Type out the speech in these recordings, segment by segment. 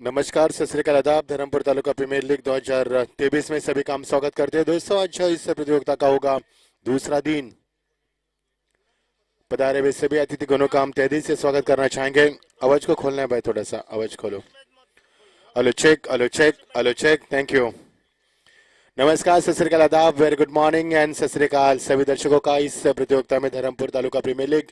नमस्कार, सत श्री अकाल, आदाब। धर्मपुर तालुका प्रीमियर लीग 2023 में सभी का हम स्वागत करते हैं दोस्तों। आज इस प्रतियोगिता का होगा दूसरा दिन। पधारे हुए सभी अतिथि गणों का हम तहे से स्वागत करना चाहेंगे। आवाज को खोलना है भाई, थोड़ा सा आवाज खोलो। Hello check, hello check, hello check, thank you. नमस्कार, सत श्री अकाल, आदाब, वेरी गुड मॉर्निंग एंड सत श्री अकाल सभी दर्शकों का। इस प्रतियोगिता में धर्मपुर तालुका प्रीमियर लीग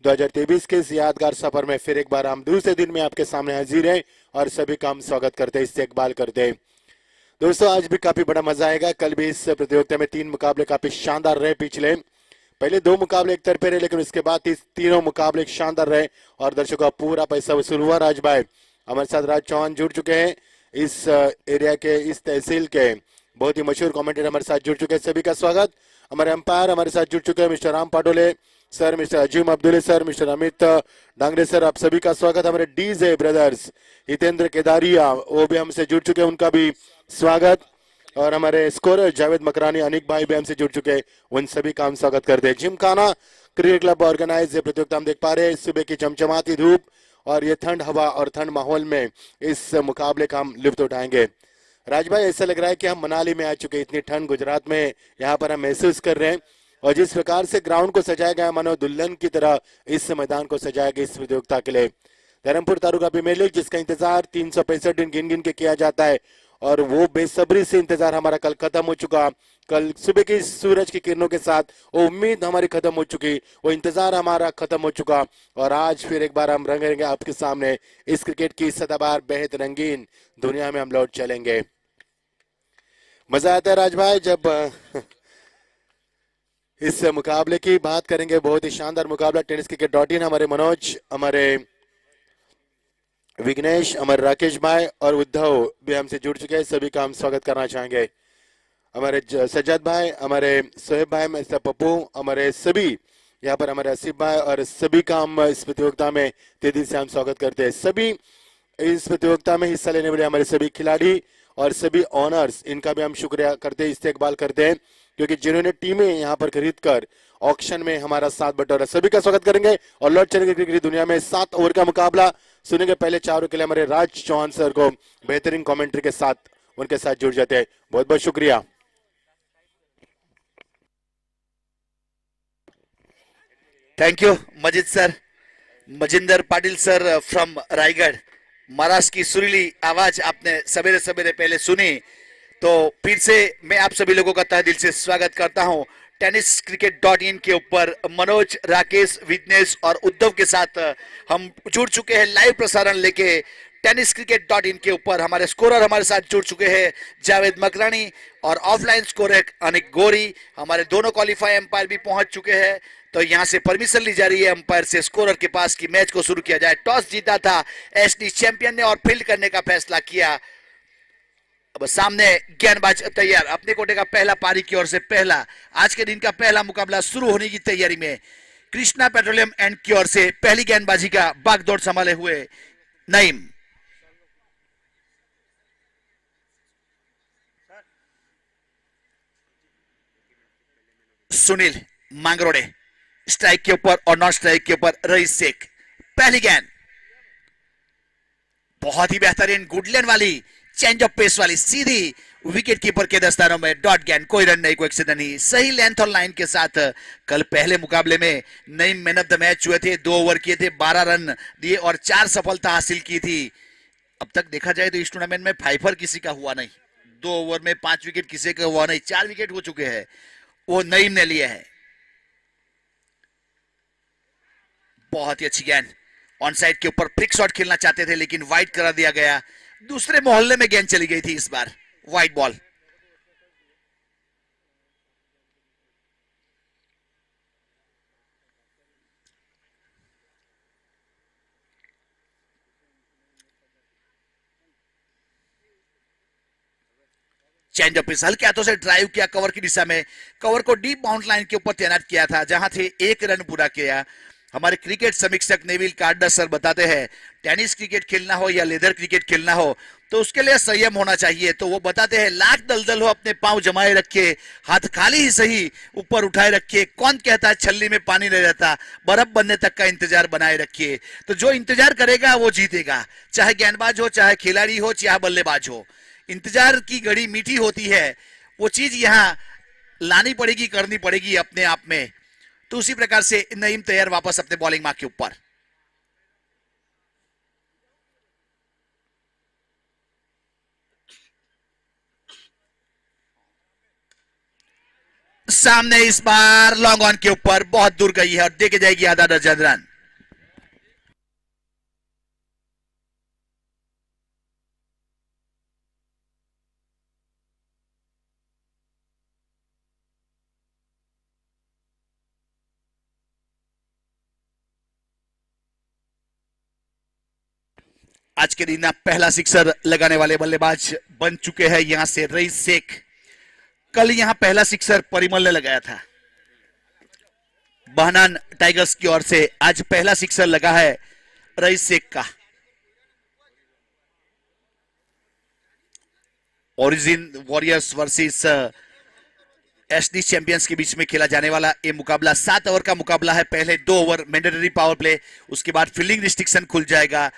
2023 के इस यादगार सफर में फिर एक बार हम दूसरे दिन में आपके सामने हाजिर हैं और सभी का हम स्वागत करते हैं, इस्तेकबाल करते हैं। दोस्तों आज भी काफी बड़ा मजा आएगा। कल भी इस प्रतियोगिता में 3 मुकाबले काफी शानदार रहे। पिछले पहले 2 मुकाबले एक तरफे रहे, लेकिन उसके बाद इस तीनों मुकाबले शानदार रहे और दर्शकों का पूरा पैसा वसूल हुआ। राज भाई हमारे साथ, राज चौहान जुड़ चुके हैं, इस एरिया के, इस तहसील के बहुत ही मशहूर कमेंटेटर हमारे साथ जुड़ चुके हैं। सभी का स्वागत। हमारे अंपायर हमारे साथ जुड़ चुके हैं, mister Ram Patole sir, mister Azim Abdulle sir, mister Amit Dangre sir, आप सभी का स्वागत। हमारे डीजे ब्रदर्स हितेंद्र केदारिया वो भी हमसे जुड़ चुके हैं, उनका भी स्वागत। और हमारे स्कोरर जावेद मकरानी अनिक भाई भी हमसे जुड़ चुके हैं, उन सभी का हम स्वागत करते हैं। जिमखाना क्रिकेट क्लब ऑर्गेनाइज प्रतियोगिता हम देख पा रहे हैं। सुबह की चमचमाती धूप और ये ठंड हवा और ठंड माहौल में इस मुकाबले का हम लुत्फ उठाएंगे। राज भाई ऐसा लग रहा है कि हम मनाली में आ चुके हैं, इतनी ठंड गुजरात में यहाँ पर हम महसूस कर रहे हैं। और जिस प्रकार से ग्राउंड को सजाया गया, मानो दुल्हन की तरह इस मैदान को सजाया गया इस प्रतियोगिता के लिए। धर्मपुर तालुका प्रीमियर लीग जिसका इंतजार 365 दिन गिन गिन के किया जाता है, और वो बेसब्री से इंतजार हमारा कल खत्म हो चुका। कल सुबह की सूरज की किरणों के साथ वो उम्मीद हमारी खत्म हो चुकी, वो इंतजार हमारा खत्म हो चुका। और आज फिर एक बार हम रंगेंगे आपके सामने इस क्रिकेट की सदाबहार बेहद रंगीन दुनिया में हम लौट चलेंगे। मजा आता है राज भाई जब इस मुकाबले की बात करेंगे। बहुत ही शानदार मुकाबला tenniscricket.in, हमारे मनोज, हमारे विघ्नेश, हमारे राकेश भाई और उद्धव भी हमसे जुड़ चुके हैं, सभी का हम स्वागत करना चाहेंगे। हमारे सज्जाद भाई, हमारे सोहेब भाई, मिस्टर पप्पू, हमारे सभी यहाँ पर, हमारे आसिफ भाई और सभी का हम इस प्रतियोगिता में तेजी से हम स्वागत करते हैं। सभी इस प्रतियोगिता में हिस्सा लेने वाले हमारे सभी खिलाड़ी और सभी ऑनर्स, इनका भी हम शुक्रिया करते हैं, इस्तेकबाल करते हैं, क्योंकि जिन्होंने टीमें यहाँ पर खरीद कर ऑक्शन में हमारा साथ बटोरा। सभी का स्वागत करेंगे और लौट चलेंगे क्रिकेट दुनिया में। 7 ओवर का मुकाबला सुनेंगे पहले 4 ओवर के लिए हमारे राज चौहान सर को बेहतरीन कमेंट्री के साथ, उनके साथ जुड़ जाते हैं। बहुत बहुत शुक्रिया। Thank you Majid sir, Majinder Patil sir from Raigarh. Maharashtra की सुरीली आवाज आपने सवेरे सवेरे पहले सुनी, तो फिर से मैं आप सभी लोगों का तहे दिल से स्वागत करता हूं। tenniscricket.in के ऊपर मनोज, राकेश, विघ्नेश और उद्धव के साथ हम जुड़ चुके हैं लाइव प्रसारण लेके। tenniscricket.in के ऊपर हमारे स्कोरर हमारे साथ जुड़ चुके हैं, जावेद मकरानी, और ऑफलाइन स्कोरर अनिक गोरी। हमारे दोनों क्वालिफाई एम्पायर भी पहुंच चुके हैं, तो यहां से परमिशन ली जा रही है अंपायर से स्कोरर के पास कि मैच को शुरू किया जाए। टॉस जीता था एसडी चैंपियन ने और फील्ड करने का फैसला किया। अब सामने गेंदबाज तैयार, अपने कोटे का पहला पारी की ओर से पहला, आज के दिन का पहला मुकाबला शुरू होने की तैयारी में। कृष्णा पेट्रोलियम एंड की ओर से पहली गेंदबाजी का बागडोर संभाले हुए नईम। सुनील मांगरोड़े स्ट्राइक के ऊपर और नॉन स्ट्राइक के ऊपर रईस शेख। पहली गेंद बहुत ही बेहतरीन गुडलैंड वाली चेंज ऑफ पेस वाली सीधी विकेट कीपर के दस्तानों में डॉट गेंद, कोई रन नहीं, कोई एक्सीडेंट नहीं, सही लेंथ और लाइन के साथ। कल पहले मुकाबले में नई मैन ऑफ द मैच हुए थे, 2 ओवर किए थे, 12 रन दिए और 4 सफलता हासिल की थी। अब तक देखा जाए तो इस टूर्नामेंट में फाइफर किसी का हुआ नहीं, 2 ओवर में 5 विकेट किसी का हुआ नहीं, 4 विकेट हो चुके हैं, वो नईम ने लिए है। बहुत ही अच्छी गेंद, ऑन साइड के ऊपर फ्लिक शॉट खेलना चाहते थे लेकिन वाइड करा दिया गया। दूसरे मोहल्ले में गेंद चली गई थी, इस बार wide ball. Change of pitch हल्के हाथों से ड्राइव किया कवर की दिशा में, कवर को डीप बाउंड लाइन के ऊपर तैनात किया था जहां थे 1 रन पूरा किया। हमारे क्रिकेट समीक्षक नेविल कार्डर सर बताते हैं, टेनिस क्रिकेट खेलना हो या लेदर क्रिकेट खेलना हो तो उसके लिए संयम होना चाहिए। तो वो बताते हैं लाख दलदल हो अपने पांव जमाए रखे, हाथ खाली ही सही ऊपर उठाए रखिए, कौन कहता है छल्ली में पानी नहीं रहता, बर्फ बनने तक का इंतजार बनाए रखिए। तो जो इंतजार करेगा वो जीतेगा, चाहे गेंदबाज हो, चाहे खिलाड़ी हो, चाहे बल्लेबाज हो। इंतजार की घड़ी मीठी होती है, वो चीज यहाँ लानी पड़ेगी, करनी पड़ेगी अपने आप में। तो उसी प्रकार से नईम तैयार वापस अपने बॉलिंग मार्क के ऊपर। सामने इस बार लॉन्ग ऑन के ऊपर बहुत दूर गई है और देके जाएगी आधा दर्जन रन। आज के दिन पहला सिक्सर लगाने वाले बल्लेबाज बन चुके हैं यहां से रईस शेख। कल यहां पहला सिक्सर परिमल ने लगाया था बहनान टाइगर्स की ओर से। आज पहला सिक्सर लगा है रईस शेख का। Origin warriors versus SD champions के बीच में खेला जाने वाला ये मुकाबला 7 ओवर का मुकाबला है। पहले 2 ओवर मैंडेटरी पावर प्ले, उसके बाद फील्डिंग रिस्ट्रिक्शन खुल जाएगा।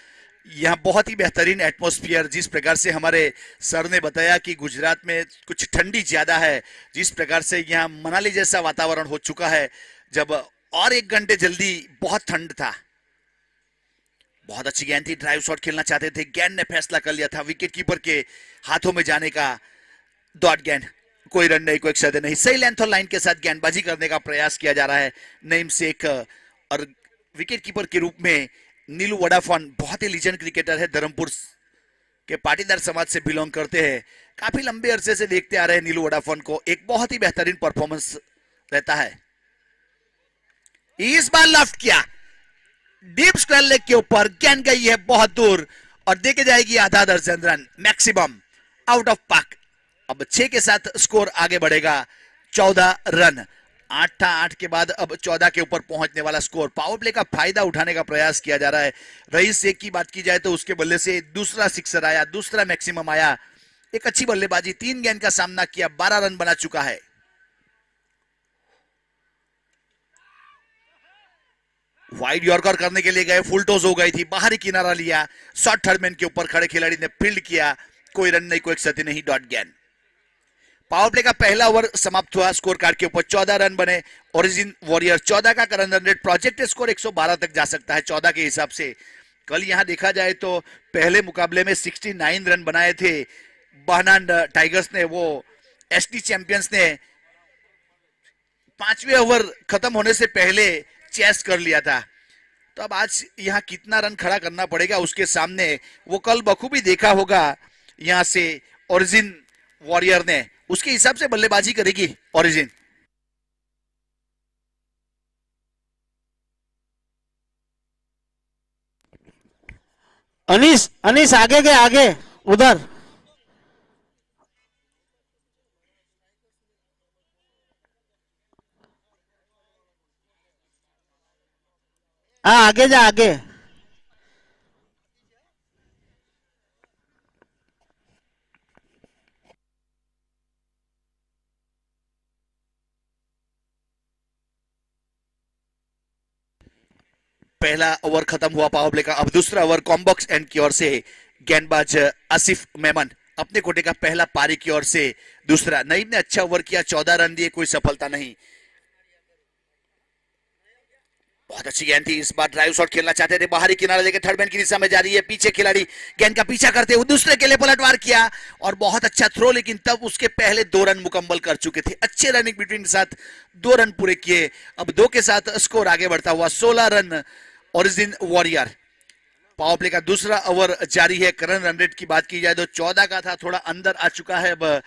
यहाँ बहुत ही बेहतरीन एटमॉस्फेयर, जिस प्रकार से हमारे सर ने बताया कि गुजरात में कुछ ठंडी ज्यादा है, जिस प्रकार से यहाँ मनाली जैसा वातावरण हो चुका है, जब और 1 घंटे जल्दी बहुत ठंड था। बहुत अच्छी गेंद थी, ड्राइव शॉट खेलना चाहते थे, गेंद ने फैसला कर लिया था विकेट कीपर के हाथों में जाने का। डॉट गेंद, कोई रन नहीं, कोई क्षति नहीं, सही लेंथ और लाइन के साथ गेंदबाजी करने का प्रयास किया जा रहा है नईम शेख। और विकेट कीपर के रूप में नीलू वडाफोन, बहुत ही लीजेंड क्रिकेटर है, धर्मपुर के पाटीदार समाज से बिलोंग करते हैं। काफी लंबे अरसे से देखते आ रहे हैं नीलू वडाफोन को, एक बहुत ही बेहतरीन परफॉर्मेंस रहता है। इस बार लेफ्ट किया, डीप स्क्वायर लेग के ऊपर गेंद गई है बहुत दूर और देके जाएगी आधा दर्जन run maximum out of park. अब 6 के साथ स्कोर आगे बढ़ेगा 14 रन। 8 था, 8 के बाद अब 14 के ऊपर पहुंचने वाला स्कोर। पावर प्ले का फायदा उठाने का प्रयास किया जा रहा है। रईस शेख की बात की जाए तो उसके बल्ले से दूसरा सिक्सर आया, दूसरा मैक्सिमम आया। एक अच्छी बल्लेबाजी, 3 गेंद का सामना किया, 12 रन बना चुका है। वाइड यॉर्कर करने के लिए गए, फुल टॉस हो गई थी, बाहरी किनारा लिया, शॉर्ट थर्ड मैन के ऊपर खड़े खिलाड़ी ने फील्ड किया, कोई रन नहीं, कोई क्षति नहीं, डॉट गेंद। पावर प्ले का पहला ओवर समाप्त हुआ, स्कोर कार्ड के ऊपर 14 रन बने। ओरिजिन वॉरियर 14 का current run rate, project score 112 तक जा सकता है 14 के हिसाब से। कल यहां देखा जाए तो पहले मुकाबले में 69 रन बनाए थे बहनान टाइगर्स ने, वो एसटी चैंपियंस ने 5वें ओवर खत्म होने से पहले चेस कर लिया था। तो अब आज यहां कितना रन खड़ा करना पड़ेगा उसके सामने, वो कल बखूबी देखा होगा यहां से ओरिजिन वॉरियर ने, उसके हिसाब से बल्लेबाजी करेगी ओरिजिन। अनीस, अनीस आगे के आगे, उधर। हाँ आगे जा, आगे। पहला ओवर खत्म हुआ पावर प्ले का। अब दूसरा ओवर कॉम्बॉक्स एंड की ओर से गेंदबाज आसिफ मेमन अपने कोटे का पहला पारी की ओर से दूसरा। नईम ने अच्छा ओवर किया, 14 रन दिए, कोई सफलता नहीं। बहुत अच्छी गेंद थी, इस बार ड्राइव शॉट खेलना चाहते थे, बाहरी किनारे लेके थर्ड मैन की दिशा में जा रही है, पीछे खिलाड़ी गेंद का पीछा करते हुए दूसरे के लिए पलटवार किया और बहुत अच्छा थ्रो, लेकिन तब उसके पहले 2 रन मुकम्मल कर चुके थे। अच्छे रनिंग बिटवीन के साथ 2 रन पूरे किए। अब 2 के साथ स्कोर आगे बढ़ता हुआ 16 run origin warrior. Power play का दूसरा ओवर जारी है। करंट रन रेट की बात की जाए तो 14 का था, थोड़ा अंदर आ चुका है। अब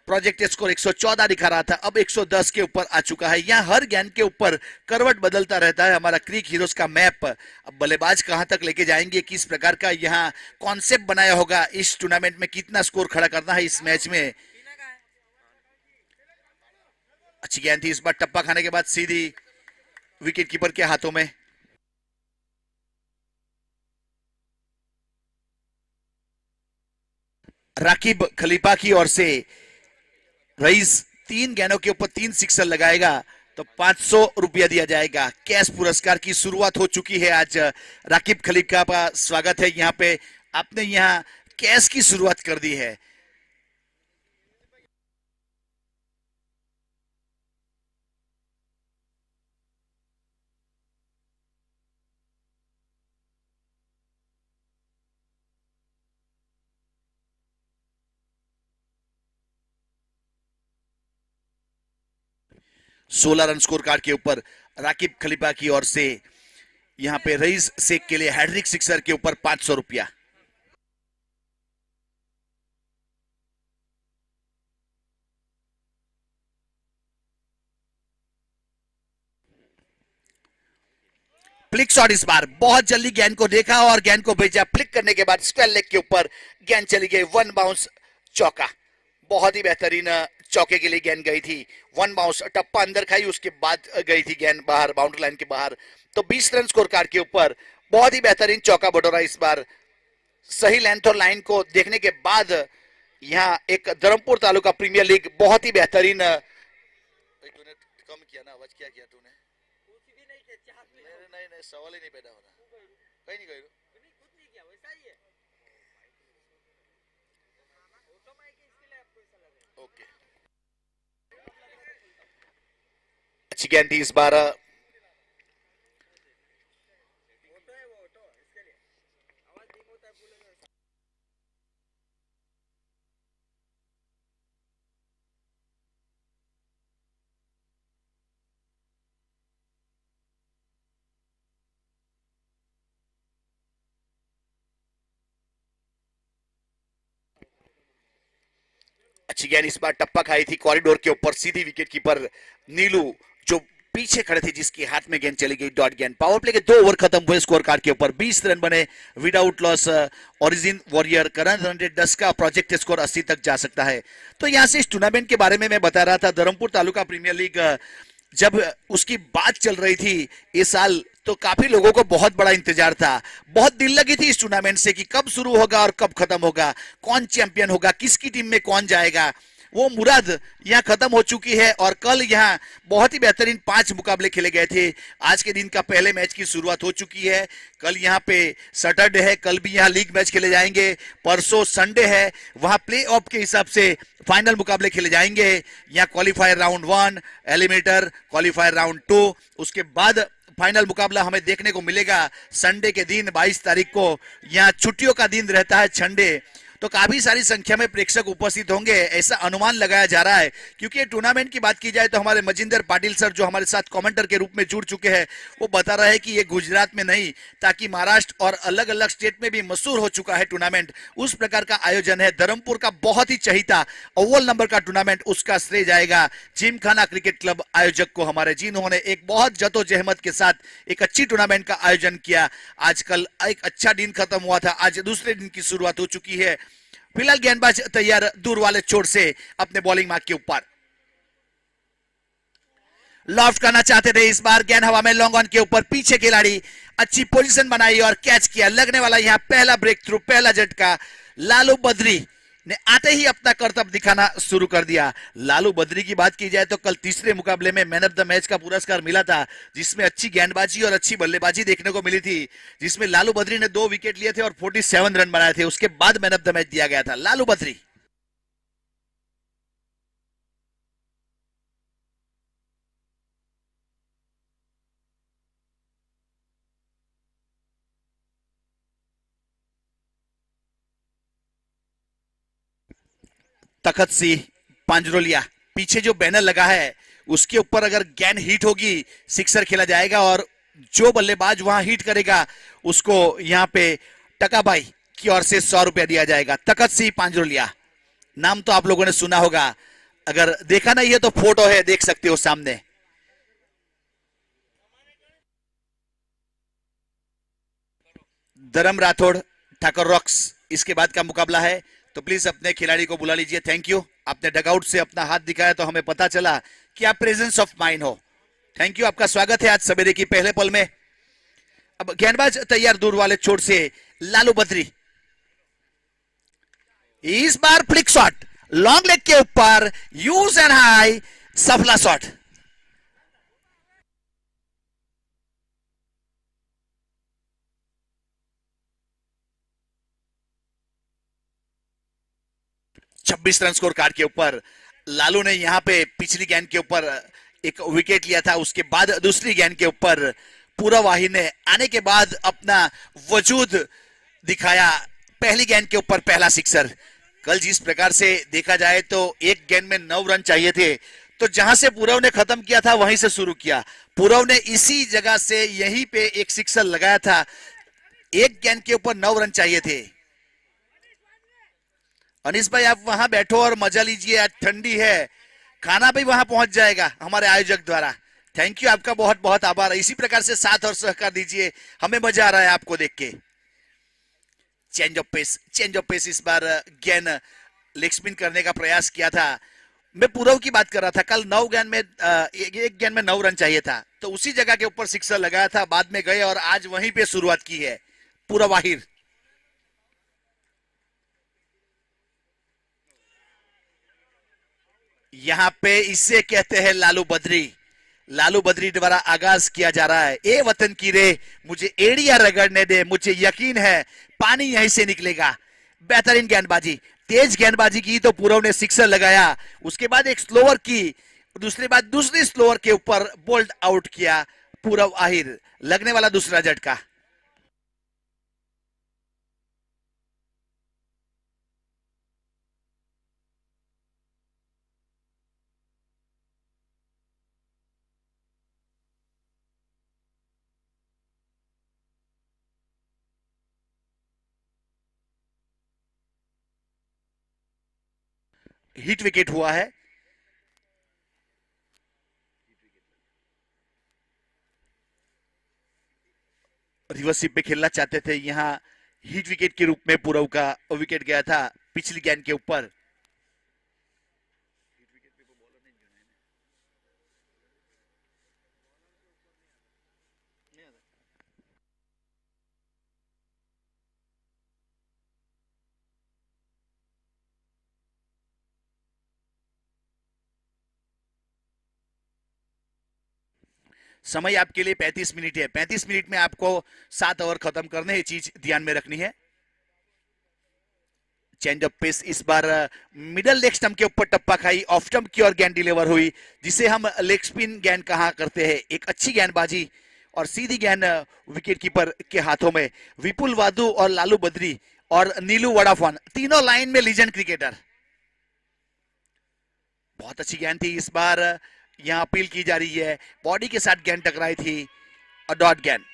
प्रोजेक्ट स्कोर 114 दिखा रहा था, अब 110 के ऊपर आ चुका है। यहाँ हर गेंद के ऊपर करवट बदलता रहता है हमारा क्रिक हीरोज का मैप। अब बल्लेबाज कहां तक लेके जाएंगे, किस प्रकार का यहाँ कॉन्सेप्ट बनाया होगा, इस टूर्नामेंट में कितना स्कोर खड़ा करना है इस मैच में। अच्छी गेंद थी, इस बार टप्पा खाने के बाद सीधी विकेट कीपर के हाथों में। राकिब खलीफा की ओर से रईस 3 गेंदों के ऊपर 3 सिक्सर लगाएगा तो 500 रुपया दिया जाएगा। कैश पुरस्कार की शुरुआत हो चुकी है। आज राकिब खलीफा का स्वागत है यहाँ पे। आपने यहाँ कैश की शुरुआत कर दी है। सोलह रन स्कोर कार्ड के ऊपर राकिब खलीफा की ओर से यहाँ पे रईस शेख के लिए हैड्रिक सिक्सर के ऊपर 500 रुपया। फ्लिक शॉट इस बार बहुत जल्दी गेंद को देखा और गेंद को भेजा। फ्लिक करने के बाद स्क्वायर लेग के ऊपर गेंद चली गई। 1 बाउंस चौका। बहुत ही बेहतरीन चौके के लिए गेंद गई थी। 1 बाउंस टप्पा अंदर खाई, उसके बाद गई थी गेंद बाहर, बाउंड्री लाइन के बाहर। तो 20 रन स्कोर कार्ड के ऊपर बहुत ही बेहतरीन चौका बटोरा इस बार। सही लेंथ और लाइन को देखने के बाद यहाँ एक धर्मपुर तालुका प्रीमियर लीग बहुत ही बेहतरीन। तूने कम किया ना आवाज, क्या किया तूने? नहीं, सवाल ही नहीं पैदा हो रहा। कहीं नहीं गई। ओके, अच्छी गेंद थी इस बार। अच्छी गेंद इस बार टप्पा खाई थी कॉरिडोर के ऊपर सीधी। विकेट कीपर नीलू जो पीछे खड़े थे, जिसके हाथ में गेंद चली गई, डॉट गेंद। पावर प्ले के 2 ओवर खत्म हुए। स्कोर कार्ड के ऊपर 20 रन बने without loss. Origin warrior current run rate 10 का, प्रोजेक्ट स्कोर 80 तक जा सकता है। तो यहां से इस टूर्नामेंट के बारे में मैं बता रहा था। धर्मपुर तालुका प्रीमियर लीग जब उसकी बात चल रही थी इस साल, तो काफी लोगों को बहुत बड़ा इंतजार था। बहुत दिल लगी थी इस टूर्नामेंट से कि कब शुरू होगा और कब खत्म होगा, कौन चैंपियन होगा, किसकी टीम में कौन जाएगा। वो मुराद यहाँ खत्म हो चुकी है। और कल यहाँ बहुत ही बेहतरीन 5 मुकाबले खेले गए थे। आज के दिन का पहले मैच की शुरुआत हो चुकी है। कल यहाँ पे सैटरडे है, कल भी यहाँ लीग मैच खेले जाएंगे। परसों संडे है, वहां प्ले ऑफ के हिसाब से फाइनल मुकाबले खेले जाएंगे। यहाँ qualifier round 1, eliminator qualifier round 2, उसके बाद फाइनल मुकाबला हमें देखने को मिलेगा संडे के दिन 22 तारीख को। यहाँ छुट्टियों का दिन रहता है संडे, तो काफी सारी संख्या में प्रेक्षक उपस्थित होंगे ऐसा अनुमान लगाया जा रहा है। क्योंकि ये टूर्नामेंट की बात की जाए तो हमारे मजिंदर पाटिल सर जो हमारे साथ कमेंटर के रूप में जुड़ चुके हैं, वो बता रहे हैं कि ये गुजरात में नहीं ताकि महाराष्ट्र और अलग अलग स्टेट में भी मशहूर हो चुका है टूर्नामेंट। उस प्रकार का आयोजन है। धर्मपुर का बहुत ही चहीता अव्वल नंबर का टूर्नामेंट, उसका श्रेय जाएगा जिमखाना क्रिकेट क्लब आयोजक को, हमारे जिन्होंने एक बहुत जद्दोजहमत के साथ एक अच्छी टूर्नामेंट का आयोजन किया। आजकल एक अच्छा दिन खत्म हुआ था, आज दूसरे दिन की शुरुआत हो चुकी है। फिलहाल गेंदबाज तैयार दूर वाले छोर से अपने बॉलिंग मार्क के ऊपर लॉफ्ट करना चाहते थे। इस बार गेंद हवा में लॉन्ग ऑन के ऊपर, पीछे खिलाड़ी अच्छी पोजीशन बनाई और कैच किया। लगने वाला यहां पहला ब्रेक थ्रू, पहला झटका। लालू बद्री ने आते ही अपना करतब दिखाना शुरू कर दिया। लालू बद्री की बात की जाए तो कल तीसरे मुकाबले में मैन ऑफ द मैच का पुरस्कार मिला था, जिसमें अच्छी गेंदबाजी और अच्छी बल्लेबाजी देखने को मिली थी, जिसमें लालू बद्री ने 2 विकेट लिए थे और 47 रन बनाए थे। उसके बाद मैन ऑफ द मैच दिया गया था लालू बद्री। तखत सिंह पांजरोलिया, पीछे जो बैनर लगा है उसके ऊपर अगर गेंद हिट होगी सिक्सर खेला जाएगा और जो बल्लेबाज वहां हिट करेगा उसको यहाँ पे टकाबाई की ओर से 100 रुपया दिया जाएगा। तखत सिंह पांजरोलिया नाम तो आप लोगों ने सुना होगा, अगर देखा नहीं है तो फोटो है, देख सकते हो सामने। धर्म राठौड़ ठाकुर रॉक्स इसके बाद का मुकाबला है, तो प्लीज अपने खिलाड़ी को बुला लीजिए। थैंक यू, आपने डगआउट से अपना हाथ दिखाया तो हमें पता चला कि आप प्रेजेंस ऑफ माइंड हो। थैंक यू, आपका स्वागत है आज सवेरे की पहले पल में। अब गेंदबाज तैयार दूर वाले छोर से लालू बद्री। इस बार फ्लिक शॉट लॉन्ग लेग के ऊपर, use and high, Saphala shot. छब्बीस रन स्कोर कार्ड के ऊपर लालू ने यहां पे पिछली गेंद के ऊपर एक विकेट लिया था, उसके बाद दूसरी गेंद के ऊपर पूरा वाहिर ने आने के बाद अपना वजूद दिखाया। पहली गेंद के ऊपर पहला सिक्सर। कल जिस प्रकार से देखा जाए तो एक गेंद में 9 रन चाहिए थे, तो जहां से पूरव ने खत्म किया था वहीं से शुरू किया। पूरव ने इसी जगह से यहीं पे एक सिक्सर लगाया था। एक गेंद के ऊपर 9 रन चाहिए थे। अनीस भाई आप वहां बैठो और मजा लीजिए, आज ठंडी है, खाना भी वहां पहुंच जाएगा हमारे आयोजक द्वारा। थैंक यू, आपका बहुत बहुत आभार। इसी प्रकार से साथ और सहकार दीजिए, हमें मजा आ रहा है आपको देख के। चेंज ऑफ पेस इस बार गेंद लेग स्पिन करने का प्रयास किया था। मैं पूरव की बात कर रहा था। कल 9 गेंद में एक गेंद में 9 रन चाहिए था, तो उसी जगह के ऊपर सिक्सर लगाया था, बाद में गए और आज वहीं पे शुरुआत की है पूरा वाहिर। यहां पे इसे कहते हैं लालू बद्री। लालू बद्री द्वारा आगाज किया जा रहा है। ए वतन की रे, मुझे एड़िया रगड़ने दे, मुझे यकीन है पानी यहीं से निकलेगा। बेहतरीन गेंदबाजी, तेज गेंदबाजी की तो पूरव ने सिक्सर लगाया, उसके बाद एक स्लोअर की, दूसरे बाद दूसरी स्लोअर के ऊपर बोल्ड आउट किया पूरव आहिर। लगने वाला दूसरा झटका। हिट विकेट हुआ है। रिवर्सिप पे खेलना चाहते थे, यहां हिट विकेट के रूप में पूरव का विकेट गया था पिछली गेंद के ऊपर। समय आपके लिए 35 मिनट है। 35 मिनट में आपको 7 ओवर खत्म करने, ये चीज ध्यान में रखनी है। चेंज ऑफ पेस इस बार मिडल लेग स्टंप के ऊपर टप्पा खाई, ऑफ स्टंप की ओर गेंद डिलीवर हुई, जिसे हम लेग स्पिन गेंद कहा करते हैं। एक अच्छी गेंदबाजी और सीधी गेंद विकेट कीपर के हाथों में। विपुल वादू और लालू बद्री और नीलू वडाफोन, तीनों लाइन में लीजेंड क्रिकेटर। बहुत अच्छी गेंद थी इस बार। यहां अपील की जा रही है, बॉडी के साथ गेंद टकराई थी और डॉट गेंद।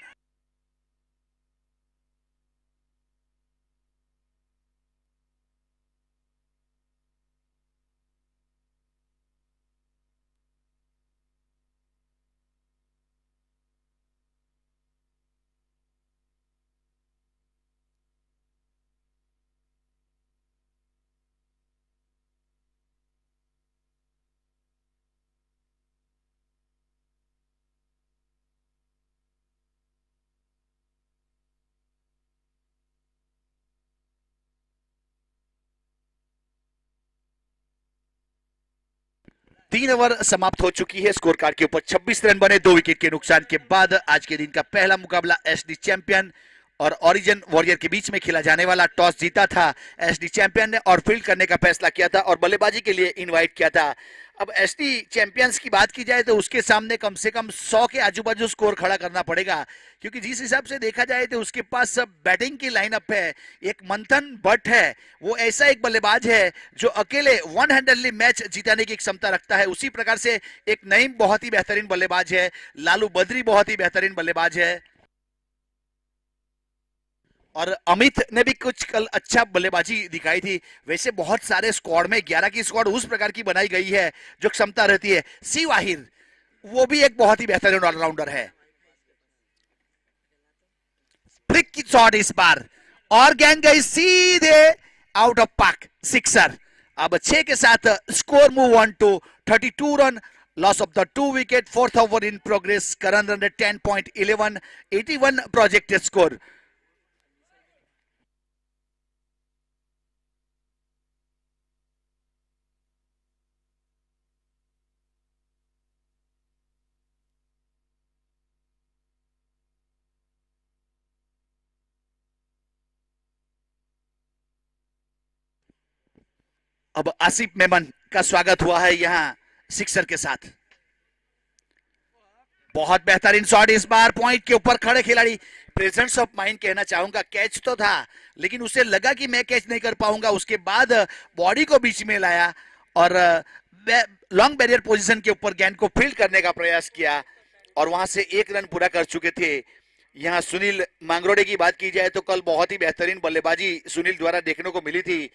तीन ओवर समाप्त हो चुकी है। स्कोर कार्ड के ऊपर 26 रन बने 2 विकेट के नुकसान के बाद। आज के दिन का पहला मुकाबला एसडी चैंपियन और ओरिजिन वॉरियर के बीच में खेला जाने वाला। टॉस जीता था एसडी चैंपियन ने और फील्ड करने का फैसला किया था और बल्लेबाजी के लिए इनवाइट किया था। अब एसडी चैंपियंस की बात की जाए तो उसके सामने कम से कम 100 के आजू बाजू स्कोर खड़ा करना पड़ेगा, क्योंकि जिस हिसाब से देखा जाए तो उसके पास सब बैटिंग की लाइनअप है। एक मंथन भट्ट है, वो ऐसा एक बल्लेबाज है जो अकेले वन हैंडेडली मैच जिताने की क्षमता रखता है। उसी प्रकार से एक नईम बहुत ही बेहतरीन बल्लेबाज है, लालू बद्री बहुत ही बेहतरीन बल्लेबाज है, और अमित ने भी कुछ कल अच्छा बल्लेबाजी दिखाई थी। वैसे बहुत सारे स्क्वाड में 11 की स्क्वाड उस प्रकार की बनाई गई है जो क्षमता रहती है। सी वाहिर वो भी एक बहुत ही बेहतरीन ऑलराउंडर है। फ्लिक की शॉट इस बार और गेंद गई सीधे आउट ऑफ पार्क, सिक्सर। अब 6 के साथ score move on to 32 run, loss of the 2 wicket, 4th over in progress, current run 10.11, 81 projected score. अब आसिफ मेमन का स्वागत हुआ है यहां सिक्सर के साथ। बहुत बेहतरीन शॉट इस बार, पॉइंट के ऊपर खड़े खिलाड़ी। प्रेजेंस ऑफ माइंड कहना चाहूंगा, कैच तो था लेकिन उसे लगा कि मैं कैच नहीं कर पाऊंगा, उसके बाद बॉडी को बीच में लाया और लॉन्ग बैरियर पोजीशन के ऊपर गेंद को फील्ड करने का प्रयास किया और वहां से 1 रन पूरा कर चुके थे। यहाँ सुनील मांगरोड़े की बात की जाए तो कल बहुत ही बेहतरीन बल्लेबाजी सुनील द्वारा देखने को मिली थी।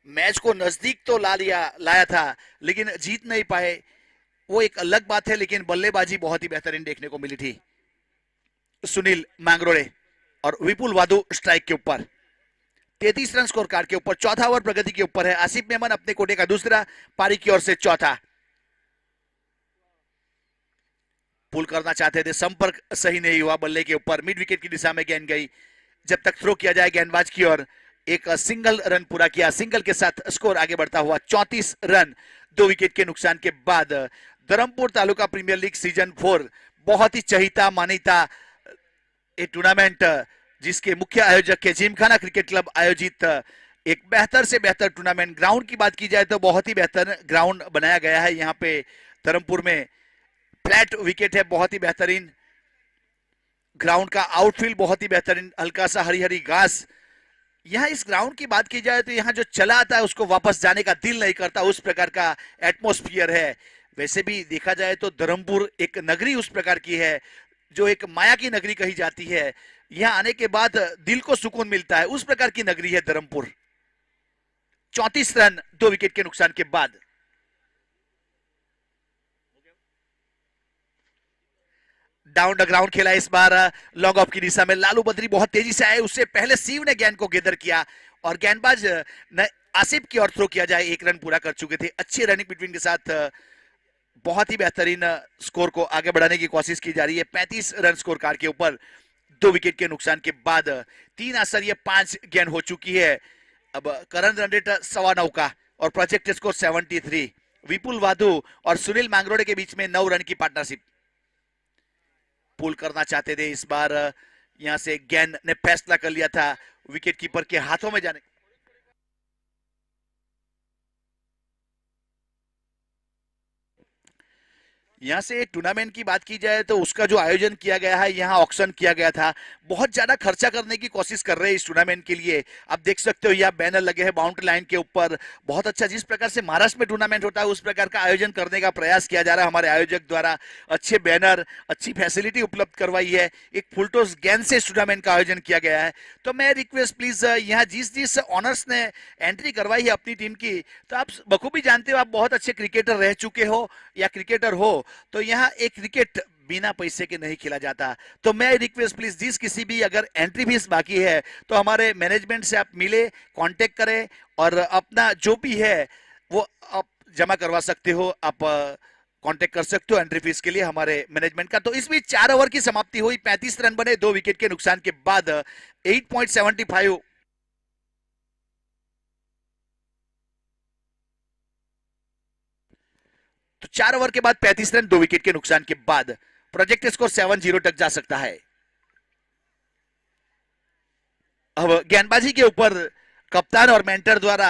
मैच को नजदीक तो लाया था लेकिन जीत नहीं पाए, वो एक अलग बात है, लेकिन बल्लेबाजी बहुत ही बेहतरीन देखने को मिली थी सुनील मांगरोड़े। और विपुल वादू स्ट्राइक के ऊपर 33 रन स्कोर कार्ड के ऊपर, चौथा ओवर प्रगति के ऊपर है। आसिफ मेमन अपने कोटे का दूसरा, पारी की ओर से चौथा। पुल करना चाहते थे, संपर्क सही नहीं हुआ बल्ले के ऊपर, मिड विकेट की दिशा में गेंद गई। जब तक थ्रो किया जाए गेंदबाज की ओर, एक सिंगल रन पूरा किया, सिंगल के साथ स्कोर आगे बढ़ता हुआ 34 रन 2 विकेट के नुकसान के बाद। Dharampur taluka premier league season 4 बहुत ही चहिता मानिता ये टूर्नामेंट, जिसके मुख्य आयोजक है जिमखाना क्रिकेट क्लब आयोजित एक बेहतर से बेहतर टूर्नामेंट। ग्राउंड की बात की जाए तो बहुत ही बेहतर ग्राउंड बनाया गया है यहाँ पे धर्मपुर में। फ्लैट विकेट है, बहुत ही बेहतरीन ग्राउंड का आउटफील्ड, बहुत ही बेहतरीन, हल्का सा हरी हरी घास। यहाँ इस ग्राउंड की बात की जाए तो यहाँ जो चला आता है उसको वापस जाने का दिल नहीं करता, उस प्रकार का एटमॉस्फेयर है। वैसे भी देखा जाए तो धर्मपुर एक नगरी उस प्रकार की है जो एक माया की नगरी कही जाती है। यहाँ आने के बाद दिल को सुकून मिलता है, उस प्रकार की नगरी है धर्मपुर। 34 रन 2 विकेट के नुकसान के बाद। डाउन द ग्राउंड खेला इस बार लॉन्ग ऑफ की दिशा में। लालू बद्री बहुत तेजी से आए, उससे पहले सीव ने गेंद को गेदर किया और गेंदबाज आसिफ की ओर थ्रो किया जाए, 1 रन पूरा कर चुके थे। अच्छी रनिंग बिटवीन के साथ बहुत ही बेहतरीन स्कोर को आगे बढ़ाने की कोशिश की जा रही है। 35 रन स्कोर कार्ड के ऊपर 2 विकेट के नुकसान के बाद 3 आश्चर्य 5 गेंद हो चुकी है। अब करंट रन रेट 9.25 का और प्रोजेक्ट स्कोर 73। विपुल वाधू और सुनील मांगरोड़े के बीच में 9 रन की पार्टनरशिप। पुल करना चाहते थे इस बार, यहां से गेंद ने फैसला कर लिया था विकेट कीपर के हाथों में जाने। यहाँ से टूर्नामेंट की बात की जाए तो उसका जो आयोजन किया गया है, यहाँ ऑक्शन किया गया था। बहुत ज्यादा खर्चा करने की कोशिश कर रहे हैं इस टूर्नामेंट के लिए। आप देख सकते हो यहाँ बैनर लगे हैं बाउंड्री लाइन के ऊपर। बहुत अच्छा, जिस प्रकार से महाराष्ट्र में टूर्नामेंट होता है उस प्रकार का आयोजन करने का प्रयास किया जा रहा है हमारे आयोजक द्वारा। अच्छे बैनर, अच्छी फैसिलिटी उपलब्ध करवाई है, एक फुलटोस गेंद से इस टूर्नामेंट का आयोजन किया गया है। तो मैं रिक्वेस्ट प्लीज, यहाँ जिस ऑनर्स ने एंट्री करवाई है अपनी टीम की, तो आप बखूबी जानते हो, आप बहुत अच्छे क्रिकेटर रह चुके हो या क्रिकेटर हो, तो यहाँ एक क्रिकेट बिना पैसे के नहीं खेला जाता। तो मैं रिक्वेस्ट प्लीज, जिस किसी भी अगर एंट्री फीस बाकी है तो हमारे मैनेजमेंट से आप मिले, कांटेक्ट करें और अपना जो भी है वो आप जमा करवा सकते हो। आप कांटेक्ट कर सकते हो एंट्री फीस के लिए हमारे मैनेजमेंट का। तो इस बीच 4 ओवर की समाप्ति हुई, 35 रन बने 2 विकेट के नुकसान के बाद। 8.75 तो 4 ओवर के बाद 35 रन 2 विकेट के नुकसान के बाद प्रोजेक्ट स्कोर 7-0 तक जा सकता है। अब गेंदबाजी के ऊपर कप्तान और मेंटर द्वारा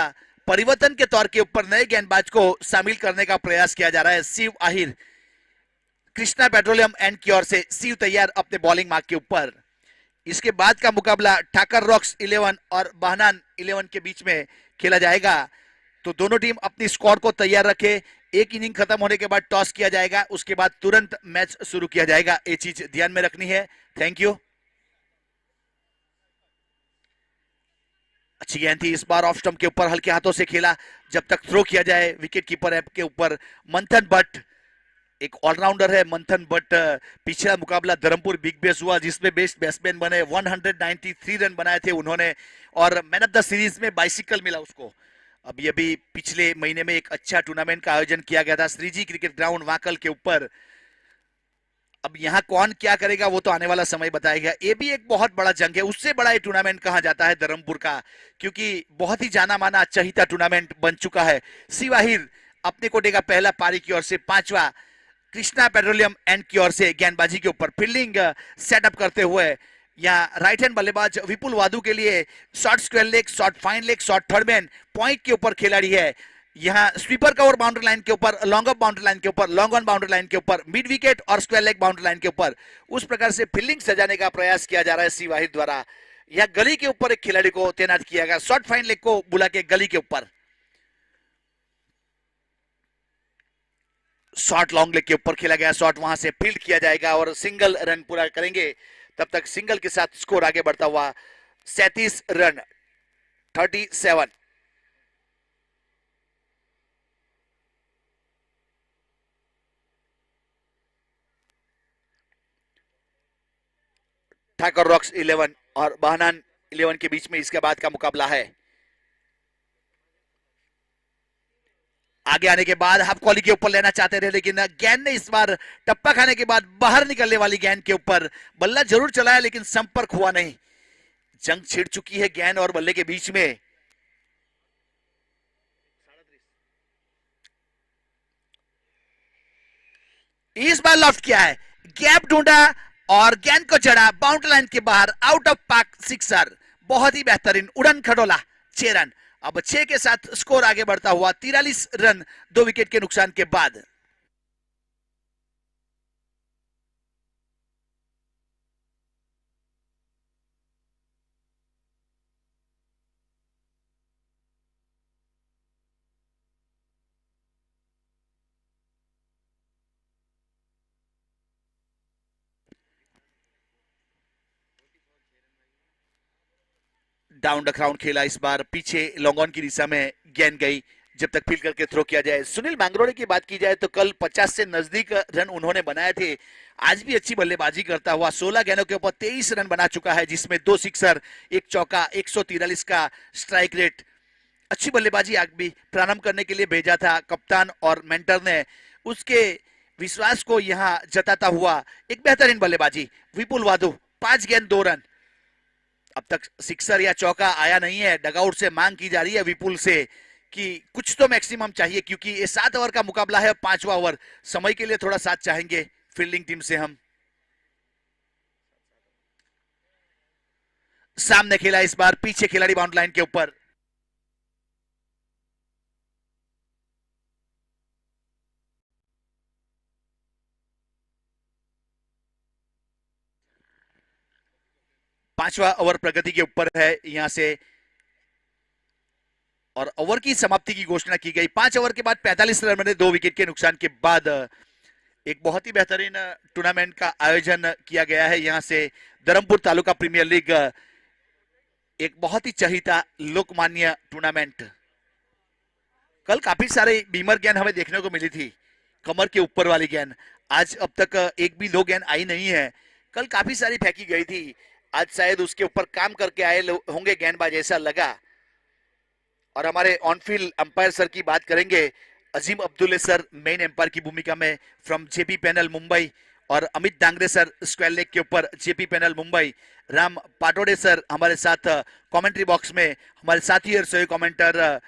परिवर्तन के तौर के ऊपर नए गेंदबाज को शामिल करने का प्रयास किया जा रहा है। शिव आहिर कृष्णा पेट्रोलियम एंड की ओर से शिव तैयार अपने बॉलिंग मार्क के ऊपर। इसके बाद का मुकाबला ठाकर रॉक्स 11 और बहनान 11 के बीच में खेला जाएगा। तो दोनों टीम अपनी स्क्वाड को तैयार रखे। एक इनिंग खत्म होने के बाद टॉस किया जाएगा, उसके बाद तुरंत मैच शुरू किया जाएगा। ये चीज ध्यान में रखनी है। Thank you. अच्छी गेंद थी इस बार, ऑफ स्टंप के ऊपर हल्के हाथों से खेला। जब तक थ्रो किया जाए विकेट कीपर ऐप के ऊपर। मंथन भट्ट एक ऑलराउंडर है। मंथन भट्ट पिछला मुकाबला धर्मपुर बिग बेस हुआ जिसमें बेस्ट बैट्समैन बने, 193 रन बनाए थे उन्होंने और मैन ऑफ द सीरीज में बाइसिकल मिला उसको। अभी अभी पिछले महीने में एक अच्छा टूर्नामेंट का आयोजन किया गया था श्रीजी क्रिकेट ग्राउंड वाकल के ऊपर। अब यहाँ कौन क्या करेगा वो तो आने वाला समय बताएगा। ये भी एक बहुत बड़ा जंग है, उससे बड़ा ये टूर्नामेंट कहा जाता है धर्मपुर का, क्योंकि बहुत ही जाना माना चहिता टूर्नामेंट बन चुका है। शिवाहिर अपने कोटे का पहला पारी की ओर से 5वां, कृष्णा पेट्रोलियम एंड की ओर से गेंदबाजी के ऊपर फील्डिंग सेटअप करते हुए यहाँ राइट हैंड बल्लेबाज विपुल वाधू के लिए short square leg, short fine leg, short third man point के ऊपर खिलाड़ी है। यहाँ स्वीपर कवर बाउंड्री लाइन के ऊपर, लॉन्ग ऑफ बाउंड्री लाइन के ऊपर, लॉन्ग ऑन बाउंड्री लाइन के ऊपर, मिड विकेट और स्क्वायर लेग बाउंड्री लाइन के ऊपर उस प्रकार से फील्डिंग सजाने का प्रयास किया जा रहा है सी वाहिद द्वारा। यह गली के ऊपर एक खिलाड़ी को तैनात किया गया, शॉर्ट फाइन लेग को बुला के गली के ऊपर, शॉर्ट लॉन्ग लेग के ऊपर खेला गया शॉट, वहां से फील्ड किया जाएगा और सिंगल रन पूरा करेंगे। तब तक सिंगल के साथ स्कोर आगे बढ़ता हुआ 37 रन 37। ठाकुर रॉक्स 11 और बहनान 11 के बीच में इसके बाद का मुकाबला है। आगे आने के बाद हाफ कॉली के ऊपर लेना चाहते थे, लेकिन गेंद ने इस बार टप्पा खाने के बाद बाहर निकलने वाली गेंद के ऊपर बल्ला जरूर चलाया लेकिन संपर्क हुआ नहीं। जंग छिड़ चुकी है गेंद और बल्ले के बीच में। इस बार लॉफ्ट किया है, गैप ढूंढा और गेंद को चढ़ा बाउंड्री लाइन के बाहर, आउट ऑफ पार्क सिक्सर। बहुत ही बेहतरीन उड़न खटोला 6 रन। अब 6 के साथ स्कोर आगे बढ़ता हुआ 43 रन 2 विकेट के नुकसान के बाद। डाउन द ग्राउंड खेला इस बार, पीछे लॉन्ग ऑन की दिशा में गेंद गई, जब तक फील्ड करके थ्रो किया जाए। सुनील मैंग्रोडे की बात की जाए तो कल 50 से नजदीक रन उन्होंने बनाए थे। आज भी अच्छी बल्लेबाजी करता हुआ 16 गेंदों के ऊपर 23 रन बना चुका है, जिसमें 2 सिक्सर 1 चौका, 143 का स्ट्राइक रेट। अच्छी बल्लेबाजी आज भी प्रारंभ करने के लिए भेजा था कप्तान और मेंटर ने, उसके विश्वास को यहाँ जताता हुआ एक बेहतरीन बल्लेबाजी। विपुल वाधु 5 गेंद 2 रन। अब तक सिक्सर या चौका आया नहीं है। डगआउट से मांग की जा रही है विपुल से कि कुछ तो मैक्सिमम चाहिए, क्योंकि ये 7 ओवर का मुकाबला है, 5वां ओवर समय के लिए थोड़ा साथ चाहेंगे फील्डिंग टीम से हम। सामने खेला इस बार, पीछे खिलाड़ी बाउंड्री लाइन के ऊपर। पांचवा ओवर प्रगति के ऊपर है यहां से और ओवर की समाप्ति की घोषणा की गई। 5 ओवर के बाद 45 रन बने 2 विकेट के नुकसान के बाद। एक बहुत ही बेहतरीन टूर्नामेंट का आयोजन किया गया है यहां से। धर्मपुर तालुका प्रीमियर लीग एक बहुत ही चहिता लोकमान्य टूर्नामेंट। कल काफी सारे बीमर गेंद हमें देखने को मिली थी, कमर के ऊपर वाली गेंद। आज अब तक एक भी लो गेंद आई नहीं है। कल काफी सारी फेंकी गई थी, आज शायद उसके ऊपर काम करके आए होंगे गेंदबाज, ऐसा लगा। और हमारे ऑन फील्ड अंपायर सर की बात करेंगे, Azim Abdulle sir main umpire की भूमिका में फ्रॉम जेपी पैनल मुंबई, और Amit Dangre sir square leg के ऊपर JP panel Mumbai. Ram Patode sir हमारे साथ कमेंट्री बॉक्स में हमारे साथी और सही कमेंटर